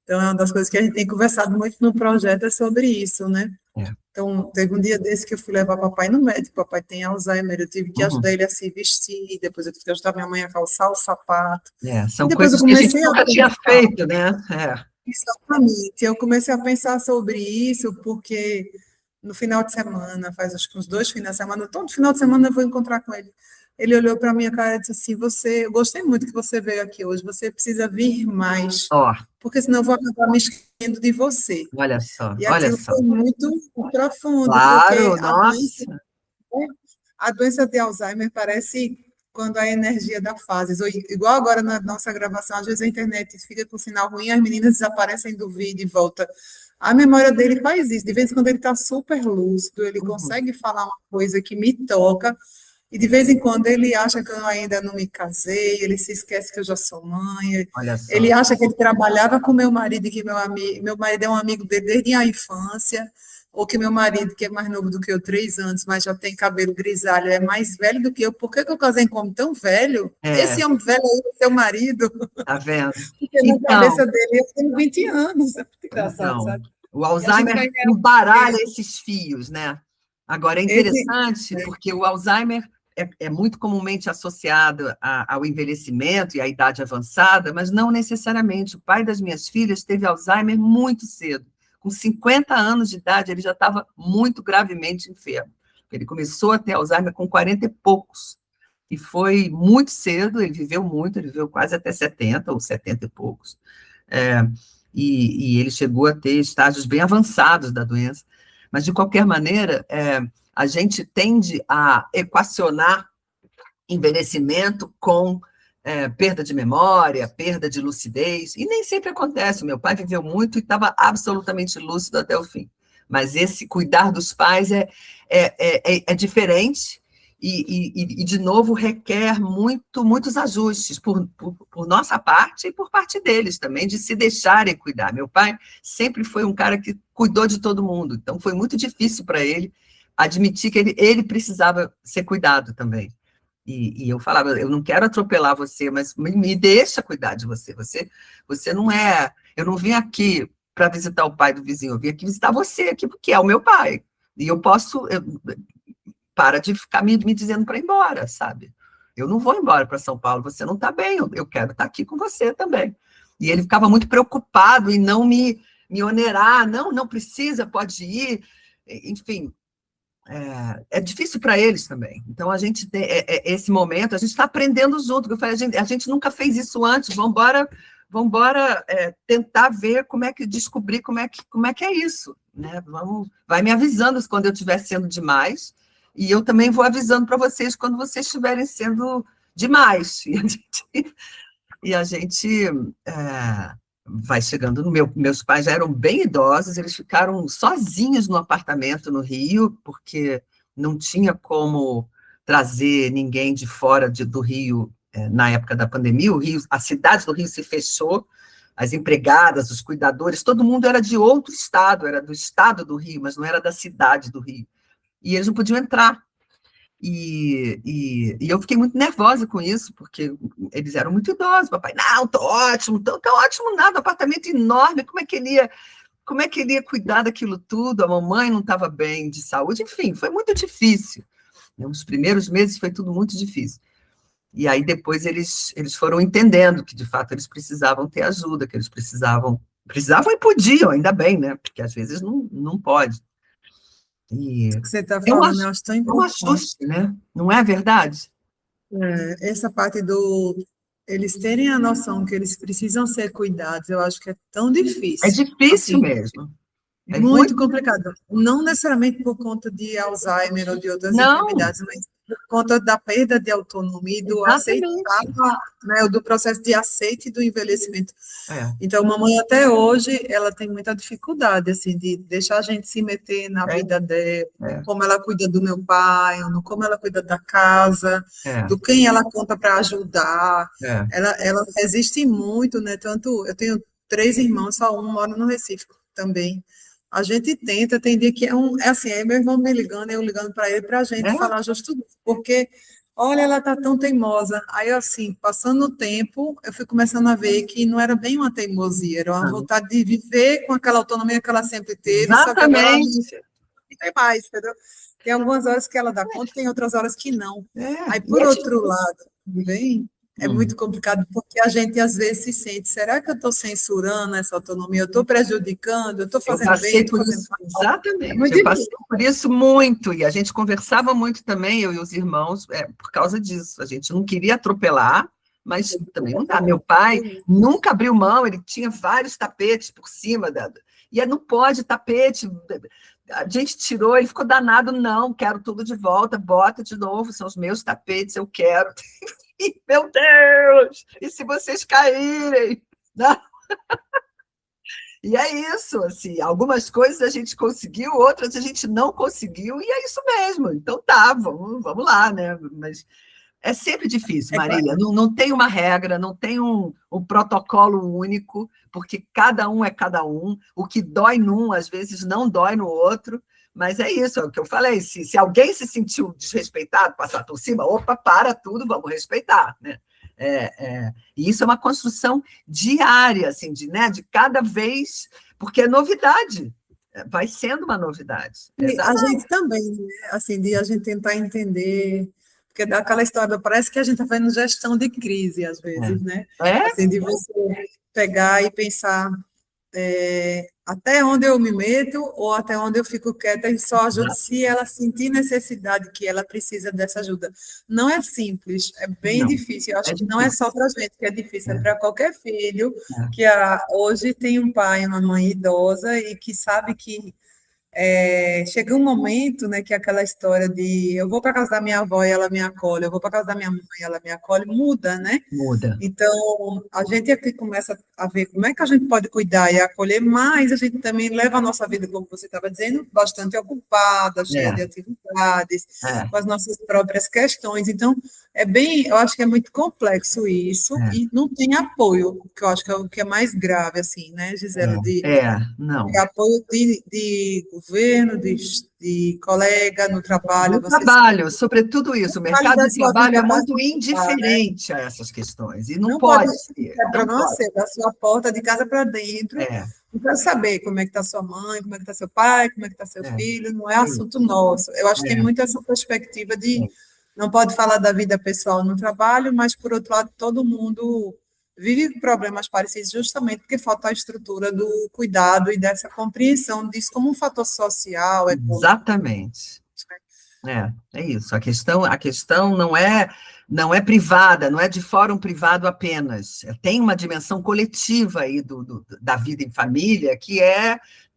Então, é uma das coisas que a gente tem conversado muito no projeto é sobre isso, né? É. Então, teve um dia desse que eu fui levar papai no médico, papai tem Alzheimer, eu tive que ajudar ele a se vestir, depois eu tive que ajudar minha mãe a calçar o sapato. São E depois eu coisas que a gente comecei a nunca tinha pensar. feito, né? Exatamente. Eu comecei a pensar sobre isso porque no final de semana, faz acho que uns 2 finais de semana, todo final de semana eu vou encontrar com ele. Ele olhou para a minha cara e disse assim: eu gostei muito que você veio aqui hoje, você precisa vir mais, Ó, porque senão eu vou acabar me esquecendo de você. olha só, E olha aquilo só. foi muito profundo, porque Claro, nossa. a doença de Alzheimer parece quando a energia da fase, igual agora na nossa gravação, às vezes a internet fica com sinal ruim, as meninas desaparecem do vídeo e volta. A memória dele faz isso, de vez em quando ele está super lúcido, ele consegue falar uma coisa que me toca, e de vez em quando ele acha que eu ainda não me casei, ele se esquece que eu já sou mãe, Olha só. ele acha que ele trabalhava com meu marido e que meu marido é um amigo dele desde a infância, ou que meu marido, que é mais novo do que eu, 3 anos, mas já tem cabelo grisalho, é mais velho do que eu. Por que que eu casei com um homem tão velho? Esse homem velho aí é seu marido. Tá vendo? Porque na Então, cabeça dele eu tenho 20 anos. É muito engraçado, então, sabe? o E a gente Alzheimer vai embaralha esses fios, né? Agora, é esse, interessante porque o Alzheimer é muito comumente associado ao envelhecimento e à idade avançada, mas não necessariamente. O pai das minhas filhas teve Alzheimer muito cedo. Com 50 anos de idade, ele já estava muito gravemente enfermo. Ele começou a ter Alzheimer com 40 e poucos. E foi muito cedo, ele viveu muito, ele viveu quase até 70 ou 70 e poucos. É, e ele chegou a ter estágios bem avançados da doença. Mas, de qualquer maneira, a gente tende a equacionar envelhecimento com perda de memória, perda de lucidez, e nem sempre acontece. O meu pai viveu muito e estava absolutamente lúcido até o fim. Mas esse cuidar dos pais é diferente e, de novo, requer muitos ajustes por nossa parte e por parte deles também, de se deixarem cuidar. Meu pai sempre foi um cara que cuidou de todo mundo, então foi muito difícil para ele admitir que ele precisava ser cuidado também. E eu falava, eu não quero atropelar você, mas me deixa cuidar de você. Você não é... Eu não vim aqui para visitar o pai do vizinho, eu vim aqui visitar você, aqui, porque é o meu pai. E eu posso... para de ficar me dizendo para ir embora, sabe? Eu não vou embora para São Paulo, você não está bem, eu quero estar aqui com você também. E ele ficava muito preocupado em não me onerar, não precisa, pode ir, enfim... É difícil para eles também. Então, a gente tem esse momento, a gente está aprendendo junto. Eu falei, a gente nunca fez isso antes, vamos embora tentar ver descobrir como é que é isso. Né? Vai me avisando quando eu estiver sendo demais, e eu também vou avisando para vocês quando vocês estiverem sendo demais. E a gente vai chegando no meus pais já eram bem idosos, eles ficaram sozinhos no apartamento no Rio, porque não tinha como trazer ninguém de fora do Rio na época da pandemia. A cidade do Rio se fechou, as empregadas, os cuidadores, todo mundo era de outro estado, era do estado do Rio, mas não era da cidade do Rio. E eles não podiam entrar. E eu fiquei muito nervosa com isso, porque eles eram muito idosos. Papai, não, tô ótimo, tá ótimo nada, um apartamento enorme, como é que ele ia cuidar daquilo tudo? A mamãe não estava bem de saúde, enfim, foi muito difícil. Nos primeiros meses foi tudo muito difícil. E aí depois eles foram entendendo que, de fato, eles precisavam ter ajuda, que eles precisavam e podiam, ainda bem, né? Porque às vezes não pode. E O que você está é falando, eu acho tão um importante. ajuste, né? Não é verdade? Essa parte eles terem a noção que eles precisam ser cuidados, eu acho que é tão É difícil. difícil Assim, mesmo. É muito muito. complicado. Não necessariamente por conta de Alzheimer ou de outras Não, enfermidades, mas por conta da perda de autonomia e do aceitar, exatamente. né, do processo de aceite do envelhecimento. É, Então, mamãe até hoje, ela tem muita dificuldade, assim, de deixar a gente se meter na é, vida dela, é, como ela cuida do meu pai, ou no como ela cuida da casa, é, do quem ela conta para ajudar. é. Ela resiste muito, né? Tanto, eu tenho 3 irmãos, só um mora no Recife também. A gente tenta, tem dia que é assim, aí meu irmão me ligando, eu ligando para ele, para a gente É, falar justo isso, porque, olha, ela tá tão teimosa. Aí, assim, passando o tempo, eu fui começando a ver que não era bem uma teimosia, era uma não. vontade de viver com aquela autonomia que ela sempre teve, só que agora ela não Exatamente. tem mais, entendeu? Tem algumas horas que ela dá conta, tem outras horas que não. É. Aí, E por outro lado, também, é Hum. muito complicado, porque a gente às vezes se sente, será que eu estou censurando essa autonomia? Eu estou prejudicando? Eu estou Eu fazendo bem? passei Estou por fazendo isso, mal? É exatamente. muito Eu passei difícil. por isso muito, e a gente conversava muito também, eu e os irmãos, por causa disso. A gente não queria atropelar, mas também não dá. Meu pai nunca abriu mão, ele tinha vários tapetes por cima e não pode tapete. A gente tirou, ele ficou danado, não, quero tudo de volta, bota de novo, são os meus tapetes, eu quero. E, meu Deus! E se vocês caírem? Não. E é isso, assim, algumas coisas a gente conseguiu, outras a gente não conseguiu, e é isso mesmo. Então tá, vamos lá, né? Mas é sempre difícil, É claro. Marília. Não tem uma regra, não tem um protocolo único, porque cada um é cada um. O que dói num, às vezes, não dói no outro. Mas é isso, é o que eu falei. Se alguém se sentiu desrespeitado, passar por cima, opa, para tudo, vamos respeitar, né? E isso é uma construção diária, assim, de cada vez, porque é novidade, vai sendo uma novidade. E a gente também, né? Assim, de a gente tentar entender, porque dá aquela história, parece que a gente está fazendo gestão de crise, às vezes, né? É, Assim, de você pegar e pensar até onde eu me meto ou até onde eu fico quieta e só ajudo se ela sentir necessidade que ela precisa dessa ajuda. Não é simples, é bem não, difícil. Eu acho é que não é difícil. só para a gente que é difícil, é É, para qualquer filho é. que hoje tem um pai e uma mãe idosa e que sabe que chega um momento, né, que é aquela história de eu vou para casa da minha avó e ela me acolhe, eu vou para casa da minha mãe e ela me acolhe, muda, né? Muda. Então, a gente aqui começa a ver como é que a gente pode cuidar e acolher, mas a gente também leva a nossa vida, como você estava dizendo, bastante ocupada, cheia de É, atividades, é, com as nossas próprias questões. Então, eu acho que é muito complexo isso é, e não tem apoio, que eu acho que é o que é mais grave, assim, né, Gisela, de não. apoio de governo, de colega no trabalho, No você se trabalho, sobretudo isso, o a mercado qualidade de da sua trabalho vida é vai muito mudar, né? indiferente a essas questões, e não Não pode pode ser, ser não para pode. você, da sua porta de casa para dentro. É, Não quero saber como é que está sua mãe, como é que está seu pai, como é que está seu é, filho, não é é isso, assunto nosso. Eu acho que tem é, muito essa perspectiva de é, não pode falar da vida pessoal no trabalho, mas, por outro lado, todo mundo vive problemas parecidos justamente porque falta a estrutura do cuidado e dessa compreensão disso como um fator social, econômico. exatamente. É isso. A questão não é privada, não é de fórum privado apenas. Tem uma dimensão coletiva aí da vida em família que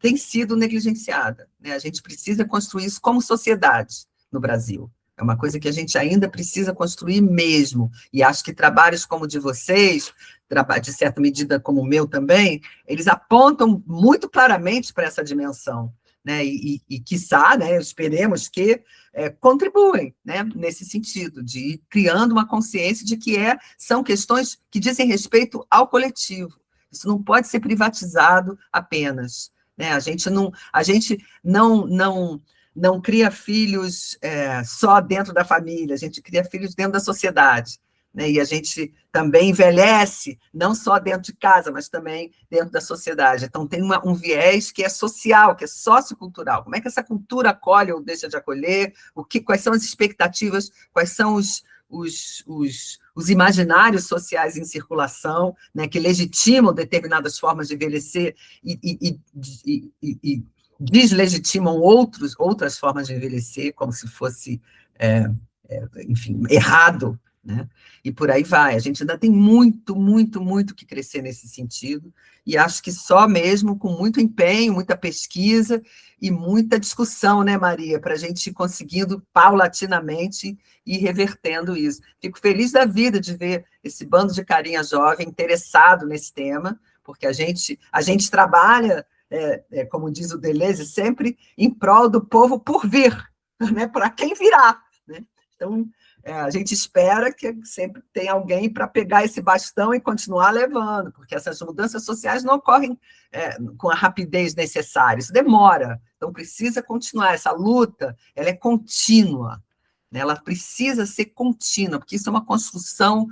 tem sido negligenciada, né? A gente precisa construir isso como sociedade no Brasil. É uma coisa que a gente ainda precisa construir mesmo. E acho que trabalhos como o de vocês, de certa medida como o meu também, eles apontam muito claramente para essa dimensão, né? E quiçá, né, esperemos que contribuem, né, nesse sentido, de ir criando uma consciência de que são questões que dizem respeito ao coletivo, Isso não pode ser privatizado apenas, né? A gente não cria filhos só dentro da família, a gente cria filhos dentro da sociedade, né? E a gente também envelhece, não só dentro de casa, mas também dentro da sociedade. Então, tem um viés que é social, que é sociocultural. Como é que essa cultura acolhe ou deixa de acolher? Quais são as expectativas, quais são os imaginários sociais em circulação, né, que legitimam determinadas formas de envelhecer e deslegitimam outras formas de envelhecer, como se fosse, enfim, errado, né? E por aí vai. A gente ainda tem muito, muito, muito que crescer nesse sentido, e acho que só mesmo com muito empenho, muita pesquisa e muita discussão, né, Maria, para a gente ir conseguindo paulatinamente ir revertendo isso. Fico feliz da vida de ver esse bando de carinha jovem interessado nesse tema, porque a gente trabalha, como diz o Deleuze, sempre em prol do povo por vir, né, para quem virá, né? Então, a gente espera que sempre tenha alguém para pegar esse bastão e continuar levando, porque essas mudanças sociais não ocorrem com a rapidez necessária, isso demora, então precisa continuar, essa luta, ela é contínua, né? Ela precisa ser contínua, porque isso é uma construção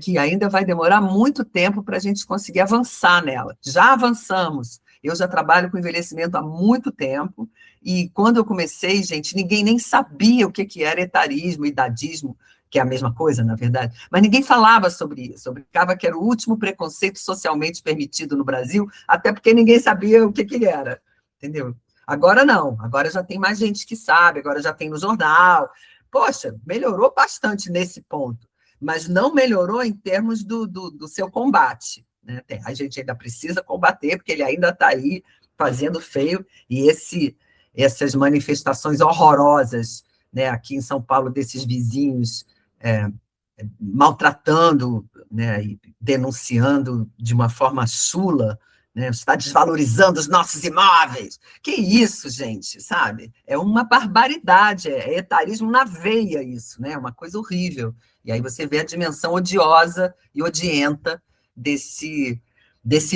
que ainda vai demorar muito tempo para a gente conseguir avançar nela. Já avançamos, eu já trabalho com envelhecimento há muito tempo, e quando eu comecei, gente, ninguém nem sabia o que era etarismo, idadismo, que é a mesma coisa, na verdade, mas ninguém falava sobre isso, eu brincava que era o último preconceito socialmente permitido no Brasil, até porque ninguém sabia o que era, entendeu? Agora não, agora já tem mais gente que sabe, agora já tem no jornal, poxa, melhorou bastante nesse ponto, mas não melhorou em termos do seu combate, né? A gente ainda precisa combater, porque ele ainda está aí fazendo feio, e essas manifestações horrorosas, né, aqui em São Paulo, desses vizinhos maltratando, né, e denunciando de uma forma chula, né, está desvalorizando os nossos imóveis. Que isso, gente, sabe? É uma barbaridade, é etarismo na veia isso, né? É uma coisa horrível. E aí você vê a dimensão odiosa e odienta desse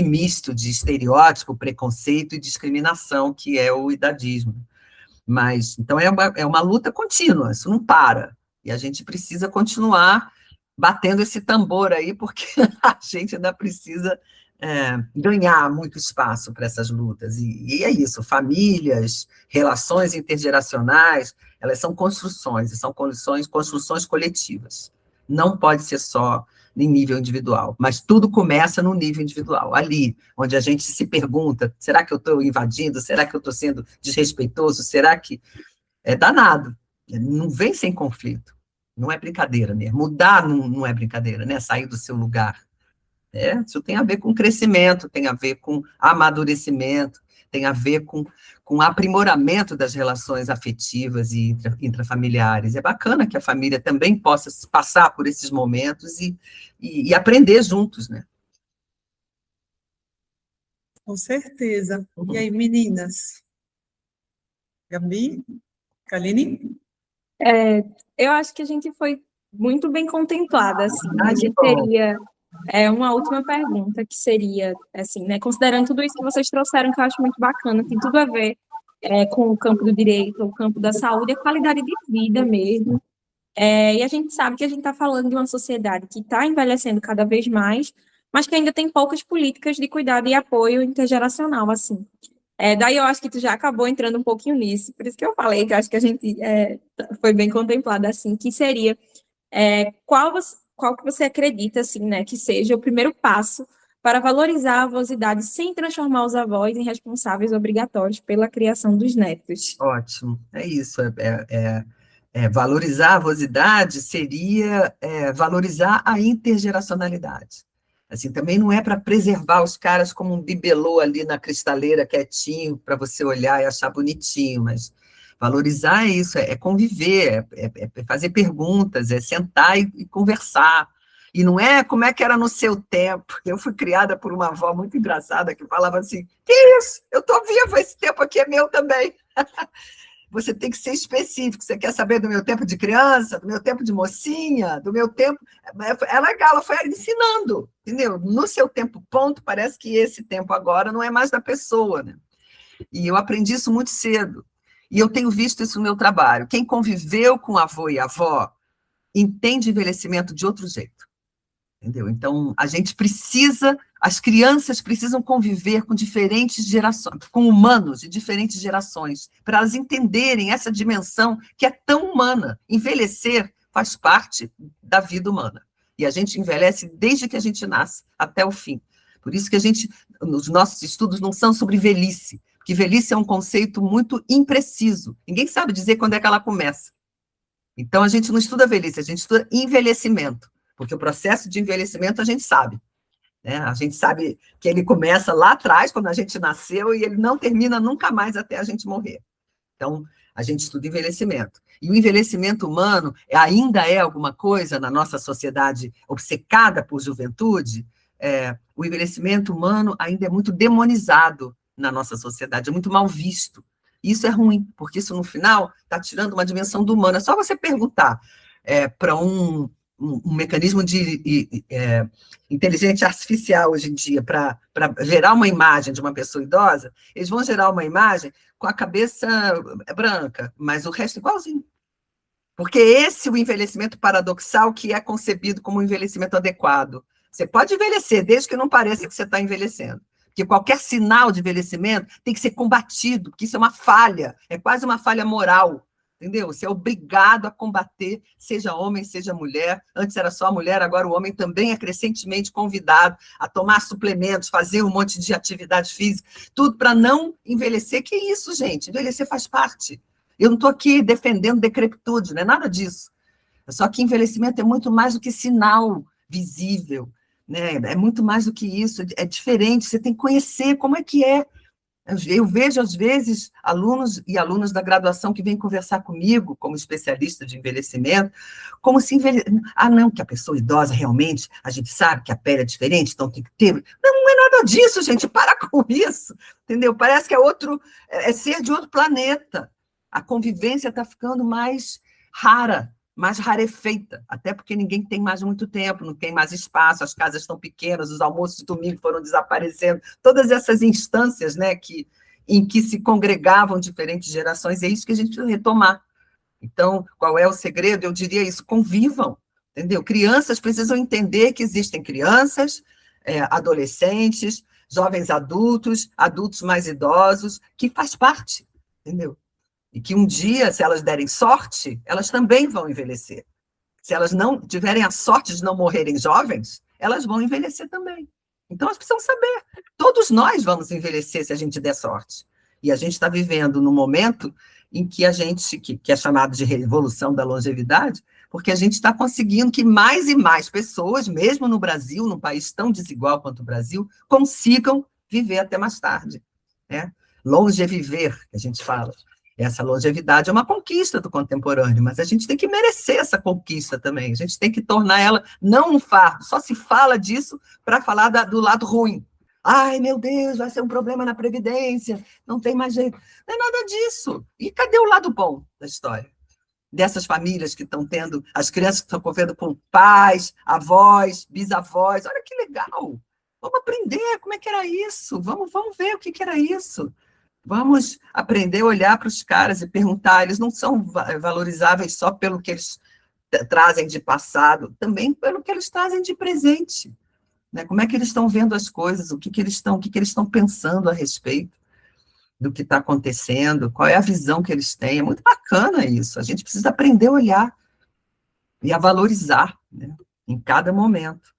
misto de estereótipo, preconceito e discriminação que é o idadismo. Mas, então, é uma luta contínua, isso não para. E a gente precisa continuar batendo esse tambor aí, porque a gente ainda precisa ganhar muito espaço para essas lutas. E é isso, famílias, relações intergeracionais, elas são construções, e são construções coletivas. Não pode ser só em nível individual, mas tudo começa no nível individual, ali, onde a gente se pergunta, será que eu estou invadindo? Será que eu estou sendo desrespeitoso? Será que... É danado, não vem sem conflito, não é brincadeira, né? Mudar não é brincadeira, né? Sair do seu lugar. Isso tem a ver com crescimento, tem a ver com amadurecimento, tem a ver com aprimoramento das relações afetivas e intrafamiliares. É bacana que a família também possa passar por esses momentos e aprender juntos, né? Com certeza. E aí, meninas? Gabi? Kaline? Eu acho que a gente foi muito bem contemplada, assim. A Que gente bom. teria uma última pergunta, que seria, assim, né, considerando tudo isso que vocês trouxeram, que eu acho muito bacana, tem tudo a ver com o campo do direito, o campo da saúde, a qualidade de vida mesmo. E a gente sabe que a gente está falando de uma sociedade que está envelhecendo cada vez mais, mas que ainda tem poucas políticas de cuidado e apoio intergeracional, assim. Daí eu acho que tu já acabou entrando um pouquinho nisso, por isso que eu falei que eu acho que a gente foi bem contemplada, assim, que seria qual que você acredita, assim, né, que seja o primeiro passo para valorizar a avosidade sem transformar os avós em responsáveis obrigatórios pela criação dos netos? Ótimo, é isso. Valorizar a avosidade seria valorizar a intergeracionalidade. Assim, também não é para preservar os caras como um bibelô ali na cristaleira, quietinho, para você olhar e achar bonitinho, mas valorizar é isso, é conviver, é fazer perguntas, é sentar e conversar. E não é como é que era no seu tempo. Eu fui criada por uma avó muito engraçada que falava assim, que isso? Eu estou viva, esse tempo aqui é meu também. você tem que ser específico. Você quer saber do meu tempo de criança, do meu tempo de mocinha, do meu tempo... É legal, ela foi ensinando, entendeu? No seu tempo ponto, parece que esse tempo agora não é mais da pessoa, né? E eu aprendi isso muito cedo. E eu tenho visto isso no meu trabalho. Quem conviveu com avô e avó entende envelhecimento de outro jeito. Entendeu? Então, a gente precisa, as crianças precisam conviver com diferentes gerações, com humanos de diferentes gerações, para elas entenderem essa dimensão que é tão humana. Envelhecer faz parte da vida humana. E a gente envelhece desde que a gente nasce até o fim. Por isso que os nossos estudos não são sobre velhice, porque velhice é um conceito muito impreciso. Ninguém sabe dizer quando é que ela começa. Então, a gente não estuda velhice, a gente estuda envelhecimento. Porque o processo de envelhecimento a gente sabe, né? A gente sabe que ele começa lá atrás, quando a gente nasceu, e ele não termina nunca mais até a gente morrer. Então, a gente estuda envelhecimento. E o envelhecimento humano ainda é alguma coisa na nossa sociedade obcecada por juventude. O envelhecimento humano ainda é muito demonizado na nossa sociedade, é muito mal visto. E isso é ruim, porque isso, no final, está tirando uma dimensão do humano. É só você perguntar para um mecanismo de inteligência artificial hoje em dia para gerar uma imagem de uma pessoa idosa, eles vão gerar uma imagem com a cabeça branca, mas o resto igualzinho. Porque esse é o envelhecimento paradoxal que é concebido como um envelhecimento adequado. Você pode envelhecer, desde que não pareça que você está envelhecendo. Porque qualquer sinal de envelhecimento tem que ser combatido, porque isso é uma falha, é quase uma falha moral. Entendeu? Você é obrigado a combater, seja homem, seja mulher. Antes era só a mulher, agora o homem também é crescentemente convidado a tomar suplementos, fazer um monte de atividade física, tudo para não envelhecer. Que isso, gente? Envelhecer faz parte. Eu não estou aqui defendendo decrepitude, não é nada disso. Só que envelhecimento é muito mais do que sinal visível, né? É muito mais do que isso, é diferente, você tem que conhecer como é que é. Eu vejo, às vezes, alunos e alunas da graduação que vêm conversar comigo, como especialista de envelhecimento, como se não, que a pessoa idosa realmente, a gente sabe que a pele é diferente, então tem que ter... Não é nada disso, gente, para com isso, entendeu? Parece que é ser de outro planeta. A convivência está ficando mais rara, mais rarefeita, até porque ninguém tem mais muito tempo, não tem mais espaço, as casas estão pequenas, os almoços de domingo foram desaparecendo, todas essas instâncias, né, em que se congregavam diferentes gerações, é isso que a gente precisa retomar. Então, qual é o segredo? Eu diria isso, convivam, entendeu? Crianças precisam entender que existem crianças, adolescentes, jovens adultos, adultos mais idosos, que faz parte, entendeu? E que um dia, se elas derem sorte, elas também vão envelhecer. Se elas não tiverem a sorte de não morrerem jovens, elas vão envelhecer também. Então, elas precisam saber. Todos nós vamos envelhecer se a gente der sorte. E a gente está vivendo num momento em que que é chamado de revolução da longevidade, porque a gente está conseguindo que mais e mais pessoas, mesmo no Brasil, num país tão desigual quanto o Brasil, consigam viver até mais tarde. Né? Longeviver, que a gente fala. Essa longevidade é uma conquista do contemporâneo, mas a gente tem que merecer essa conquista também, a gente tem que tornar ela não um fardo, só se fala disso para falar do lado ruim. Ai, meu Deus, vai ser um problema na Previdência, não tem mais jeito. Não é nada disso. E cadê o lado bom da história? Dessas famílias que estão tendo, as crianças que estão convivendo com pais, avós, bisavós, olha que legal. Vamos aprender como é que era isso, vamos ver o que era isso. Vamos aprender a olhar para os caras e perguntar, eles não são valorizáveis só pelo que eles trazem de passado, também pelo que eles trazem de presente. Né? Como é que eles estão vendo as coisas, o que eles estão pensando a respeito do que está acontecendo, qual é a visão que eles têm. É muito bacana isso, a gente precisa aprender a olhar e a valorizar, né? Em cada momento.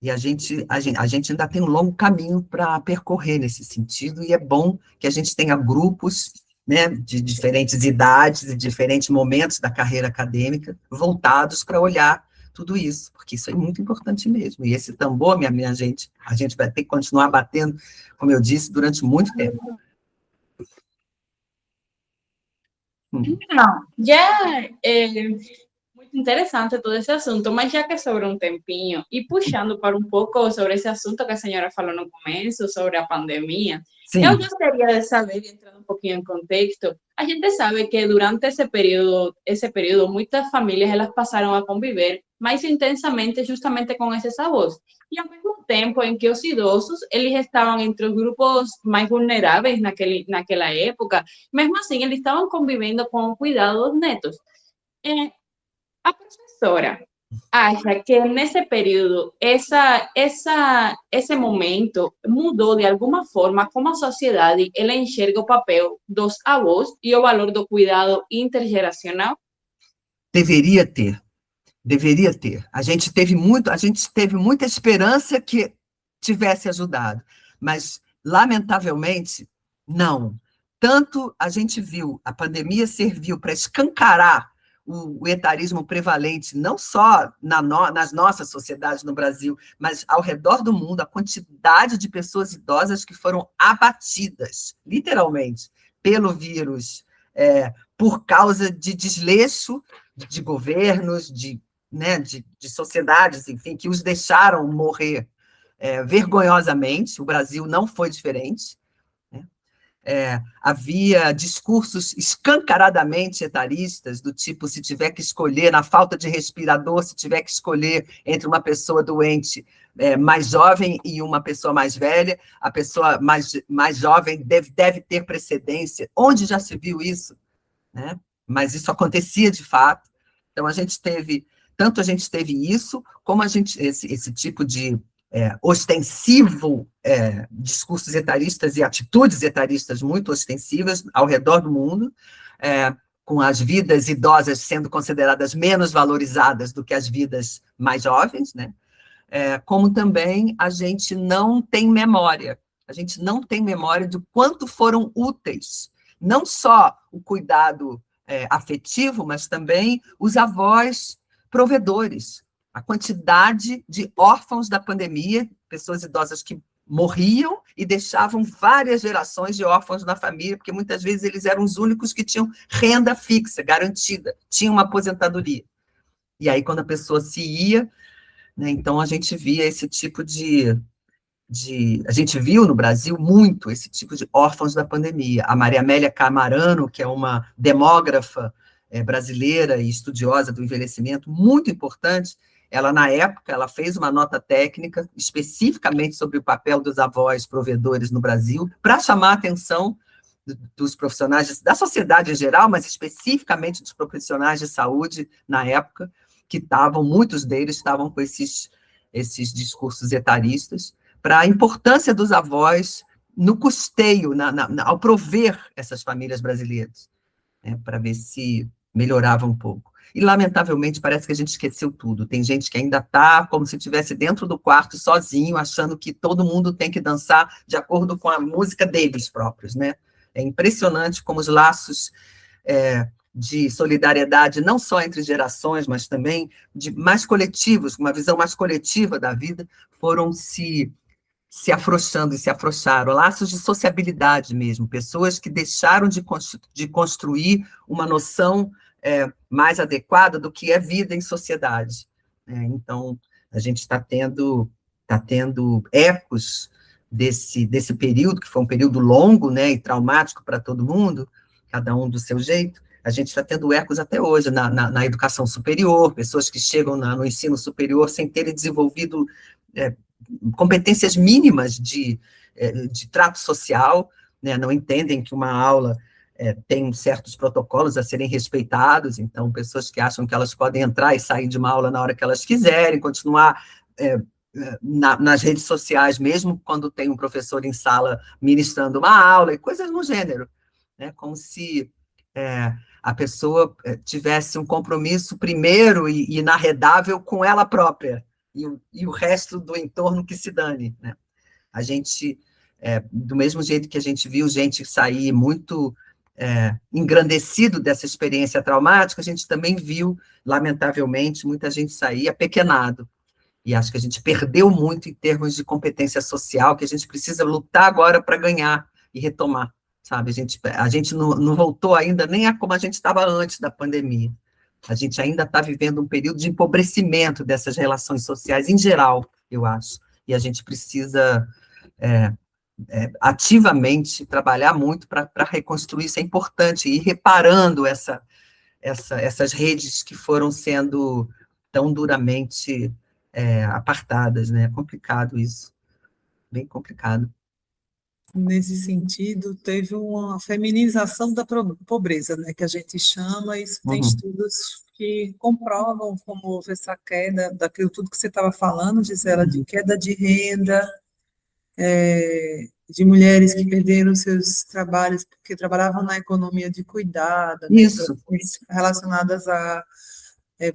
E a gente ainda tem um longo caminho para percorrer nesse sentido, e é bom que a gente tenha grupos, né, de diferentes idades e diferentes momentos da carreira acadêmica voltados para olhar tudo isso, porque isso é muito importante mesmo. E esse tambor, minha gente, a gente vai ter que continuar batendo, como eu disse, durante muito tempo. Então, já muito interessante todo esse assunto, mas já que sobre um tempinho, e puxando para um pouco sobre esse assunto que a senhora falou no começo, sobre a pandemia, Sim. eu gostaria de saber, entrando um pouquinho em contexto, a gente sabe que durante esse período muitas famílias elas passaram a conviver mais intensamente justamente com esses avós. E ao mesmo tempo em que os idosos, eles estavam entre os grupos mais vulneráveis naquela época, mesmo assim, eles estavam convivendo com o cuidado dos netos. É, a professora acha que nesse período, esse momento mudou de alguma forma como a sociedade ela enxerga o papel dos avós e o valor do cuidado intergeracional? Deveria ter. Deveria ter. A gente teve muita esperança que tivesse ajudado, mas, lamentavelmente, não. Tanto a gente viu, a pandemia serviu para escancarar o etarismo prevalente, não só nas nossas sociedades no Brasil, mas ao redor do mundo, a quantidade de pessoas idosas que foram abatidas, literalmente, pelo vírus, por causa de desleixo de governos, né, de sociedades, enfim, que os deixaram morrer vergonhosamente. O Brasil não foi diferente. Né? Havia discursos escancaradamente etaristas, do tipo, se tiver que escolher, na falta de respirador, se tiver que escolher entre uma pessoa doente mais jovem e uma pessoa mais velha, a pessoa mais jovem deve ter precedência. Onde já se viu isso? Né? Mas isso acontecia de fato. Então, a gente teve isso, como esse tipo de ostensivo discursos etaristas e atitudes etaristas muito ostensivas ao redor do mundo, com as vidas idosas sendo consideradas menos valorizadas do que as vidas mais jovens, né? Como também a gente não tem memória do quanto foram úteis, não só o cuidado afetivo, mas também os avós provedores, a quantidade de órfãos da pandemia, pessoas idosas que morriam e deixavam várias gerações de órfãos na família, porque muitas vezes eles eram os únicos que tinham renda fixa, garantida, tinham uma aposentadoria. E aí, quando a pessoa se ia, né, então a gente via esse tipo a gente viu no Brasil muito esse tipo de órfãos da pandemia. A Maria Amélia Camarano, que é uma demógrafa brasileira e estudiosa do envelhecimento, muito importante, ela, na época, ela fez uma nota técnica especificamente sobre o papel dos avós provedores no Brasil, para chamar a atenção dos profissionais, da sociedade em geral, mas especificamente dos profissionais de saúde, na época, que muitos deles estavam com esses discursos etaristas, para a importância dos avós no custeio, ao prover essas famílias brasileiras, né, para ver se melhorava um pouco. E, lamentavelmente, parece que a gente esqueceu tudo. Tem gente que ainda está como se estivesse dentro do quarto, sozinho, achando que todo mundo tem que dançar de acordo com a música deles próprios, né? É impressionante como os laços de solidariedade, não só entre gerações, mas também mais coletivos, uma visão mais coletiva da vida, foram se afrouxando e se afrouxaram, laços de sociabilidade mesmo, pessoas que deixaram de construir uma noção mais adequada do que é vida em sociedade. Então, a gente está tendo ecos desse período, que foi um período longo, né, e traumático para todo mundo, cada um do seu jeito. A gente está tendo ecos até hoje na educação superior, pessoas que chegam no ensino superior sem terem desenvolvido competências mínimas de trato social, né, não entendem que uma aula tem certos protocolos a serem respeitados, então pessoas que acham que elas podem entrar e sair de uma aula na hora que elas quiserem, continuar nas redes sociais, mesmo quando tem um professor em sala ministrando uma aula, e coisas no gênero, né, como se a pessoa tivesse um compromisso primeiro e inarredável com ela própria, e o resto do entorno que se dane, né? A gente, do mesmo jeito que a gente viu gente sair muito engrandecido dessa experiência traumática, a gente também viu, lamentavelmente, muita gente sair apequenado. E acho que a gente perdeu muito em termos de competência social, que a gente precisa lutar agora para ganhar e retomar, sabe? A gente não voltou ainda nem a como a gente estava antes da pandemia. A gente ainda está vivendo um período de empobrecimento dessas relações sociais em geral, eu acho, e a gente precisa ativamente trabalhar muito para reconstruir. Isso é importante, e ir reparando essas redes que foram sendo tão duramente apartadas, né? É complicado isso, bem complicado. Nesse sentido, teve uma feminização da pobreza, né, que a gente chama, e tem Uhum. estudos que comprovam como houve essa queda, daquilo tudo que você estava falando, Gisela, de queda de renda, de mulheres que perderam seus trabalhos porque trabalhavam na economia de cuidado, né, Isso. relacionadas a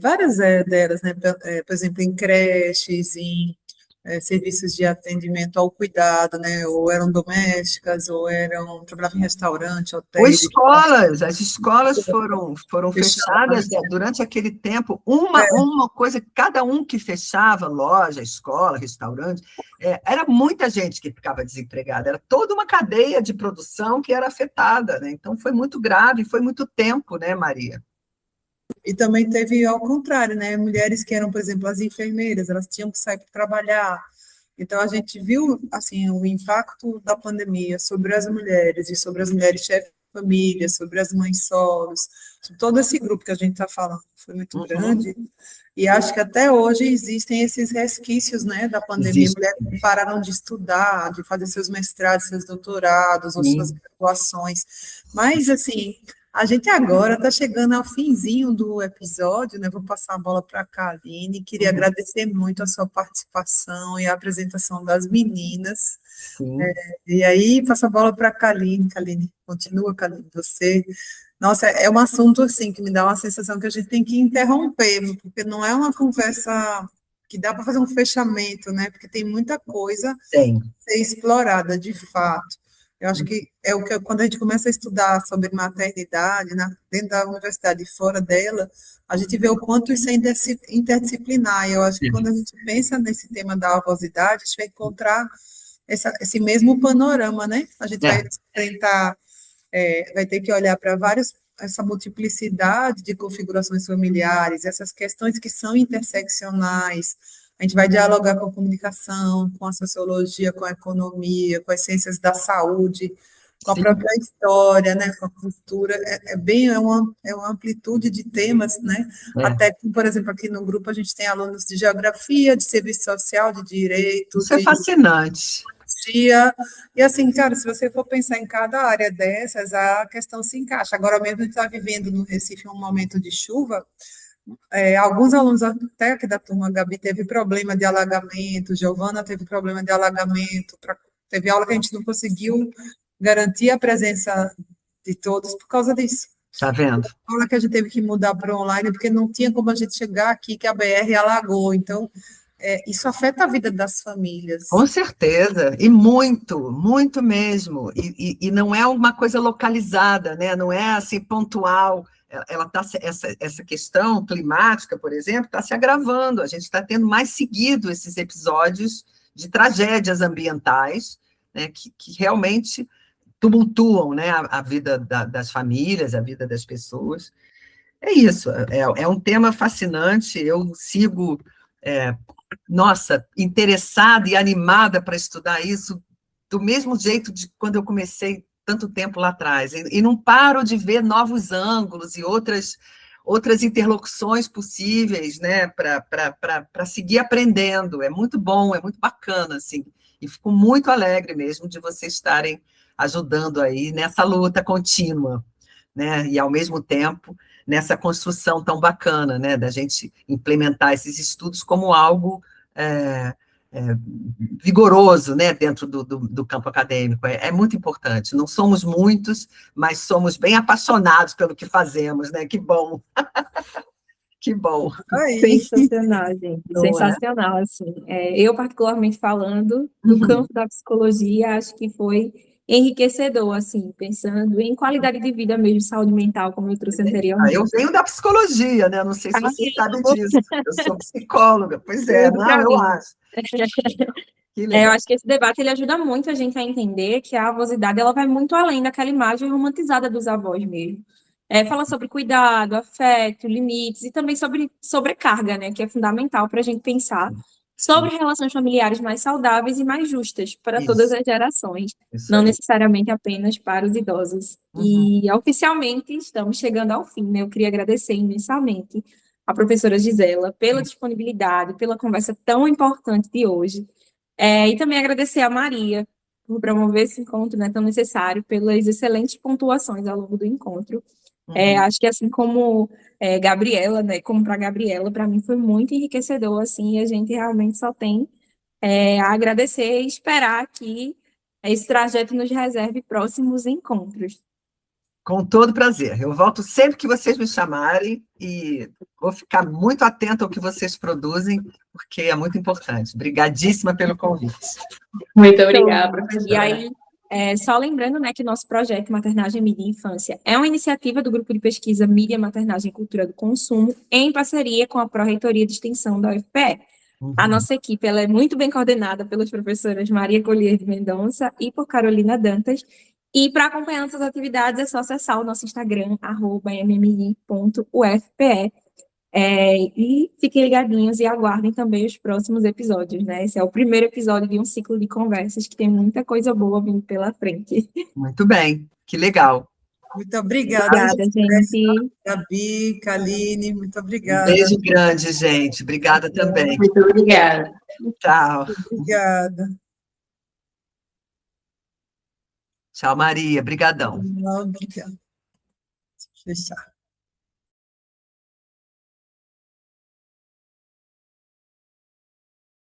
várias delas, né, por exemplo, em creches, em serviços de atendimento ao cuidado, né? Ou eram domésticas, ou trabalhavam em restaurante, Ou hotéis, escolas, as escolas foram fechadas fechavam. durante aquele tempo. Uma coisa, cada um que fechava, loja, escola, restaurante, era muita gente que ficava desempregada, era toda uma cadeia de produção que era afetada, né? Então, foi muito grave, foi muito tempo, né, Maria? E também teve ao contrário, né? Mulheres que eram, por exemplo, as enfermeiras, elas tinham que sair para trabalhar. Então, a gente viu, assim, o impacto da pandemia sobre as mulheres e sobre as mulheres chefes de família, sobre as mães solos, sobre todo esse grupo que a gente está falando, foi muito grande. E acho que até hoje existem esses resquícios, né, da pandemia. Existe. Mulheres que pararam de estudar, de fazer seus mestrados, seus doutorados, ou suas graduações. Mas, assim, a gente agora está chegando ao finzinho do episódio, né? Vou passar a bola para a Kaline. Queria agradecer muito a sua participação e a apresentação das meninas. Sim. E aí, passo a bola para a Kaline. Kaline, continua, Kaline, você. Nossa, é um assunto assim que me dá uma sensação que a gente tem que interromper, porque não é uma conversa que dá para fazer um fechamento, né? Porque tem muita coisa a ser explorada, de fato. Eu acho que é o que quando a gente começa a estudar sobre maternidade, dentro da universidade e fora dela, a gente vê o quanto isso é interdisciplinar. E eu acho que quando a gente pensa nesse tema da avosidade, a gente vai encontrar esse mesmo panorama, né? A gente vai enfrentar, vai ter que olhar para essa multiplicidade de configurações familiares, essas questões que são interseccionais. A gente vai dialogar com a comunicação, com a sociologia, com a economia, com as ciências da saúde, com a própria história, né, com a cultura. É uma amplitude de temas, né? Até que, por exemplo, aqui no grupo a gente tem alunos de geografia, de serviço social, de direito. Isso é fascinante. E assim, cara, se você for pensar em cada área dessas, a questão se encaixa. Agora mesmo a gente está vivendo no Recife um momento de chuva. Alguns alunos até aqui da turma, a Gabi teve problema de alagamento, Giovana teve problema de alagamento, teve aula que a gente não conseguiu garantir a presença de todos por causa disso. Está vendo? Aula que a gente teve que mudar para online, porque não tinha como a gente chegar aqui, que a BR alagou. Então, isso afeta a vida das famílias. Com certeza, e muito, muito mesmo. E não é uma coisa localizada, né? Não é assim pontual. Essa questão climática, por exemplo, está se agravando. A gente está tendo mais seguido esses episódios de tragédias ambientais, né, que realmente tumultuam, né, a vida das famílias, a vida das pessoas. É isso, é um tema fascinante. Eu sigo, interessada e animada para estudar isso do mesmo jeito de quando eu comecei tanto tempo lá atrás, e não paro de ver novos ângulos e outras interlocuções possíveis, né, para seguir aprendendo. É muito bom, é muito bacana, assim, e fico muito alegre mesmo de vocês estarem ajudando aí nessa luta contínua, né, e ao mesmo tempo nessa construção tão bacana, né, da gente implementar esses estudos como algo vigoroso, né, dentro do campo acadêmico. É muito importante. Não somos muitos, mas somos bem apaixonados pelo que fazemos, né? Que bom. Que bom. Sensacional, gente. Sensacional, assim. Eu, particularmente falando, do campo da psicologia, acho que foi enriquecedor, assim, pensando em qualidade de vida mesmo, saúde mental, como eu trouxe anteriormente. Eu venho da psicologia, né? Não sei se você sabe disso. Eu sou psicóloga. Pois é, não, eu acho. Eu acho que esse debate ele ajuda muito a gente a entender que a avosidade ela vai muito além daquela imagem romantizada dos avós mesmo. Fala sobre cuidado, afeto, limites e também sobre sobrecarga, né? Que é fundamental para a gente pensar sobre relações familiares mais saudáveis e mais justas para todas Isso, as gerações, isso não aí. necessariamente apenas para os idosos. Uhum. E oficialmente estamos chegando ao fim, né? Eu queria agradecer imensamente a professora Gisela pela disponibilidade, pela conversa tão importante de hoje. E também agradecer a Maria por promover esse encontro, né, tão necessário, pelas excelentes pontuações ao longo do encontro. Uhum. Acho que assim como Gabriela, né, como para Gabriela, para mim foi muito enriquecedor, assim, e a gente realmente só tem a agradecer e esperar que esse trajeto nos reserve próximos encontros. Com todo prazer. Eu volto sempre que vocês me chamarem e vou ficar muito atenta ao que vocês produzem, porque é muito importante. Obrigadíssima pelo convite. Muito obrigada, Então, e professora. aí, só lembrando, né, que o nosso projeto Maternagem, Mídia e Infância é uma iniciativa do Grupo de Pesquisa Mídia, Maternagem e Cultura do Consumo, em parceria com a Pró-Reitoria de Extensão da UFPE. A Uhum. nossa equipe ela é muito bem coordenada pelas professoras Maria Collier de Mendonça e por Carolina Dantas. E para acompanhar nossas atividades é só acessar o nosso Instagram, @mmi.ufpe. E fiquem ligadinhos e aguardem também os próximos episódios, né? Esse é o primeiro episódio de um ciclo de conversas que tem muita coisa boa vindo pela frente. Muito bem, que legal. Muito obrigada, Obrigada, gente. Gabi, Kaline, muito Um obrigada. beijo grande, gente. Obrigada também. Muito obrigada. Tchau. Obrigada. Tchau, Maria. Brigadão. Obrigada. Fechar.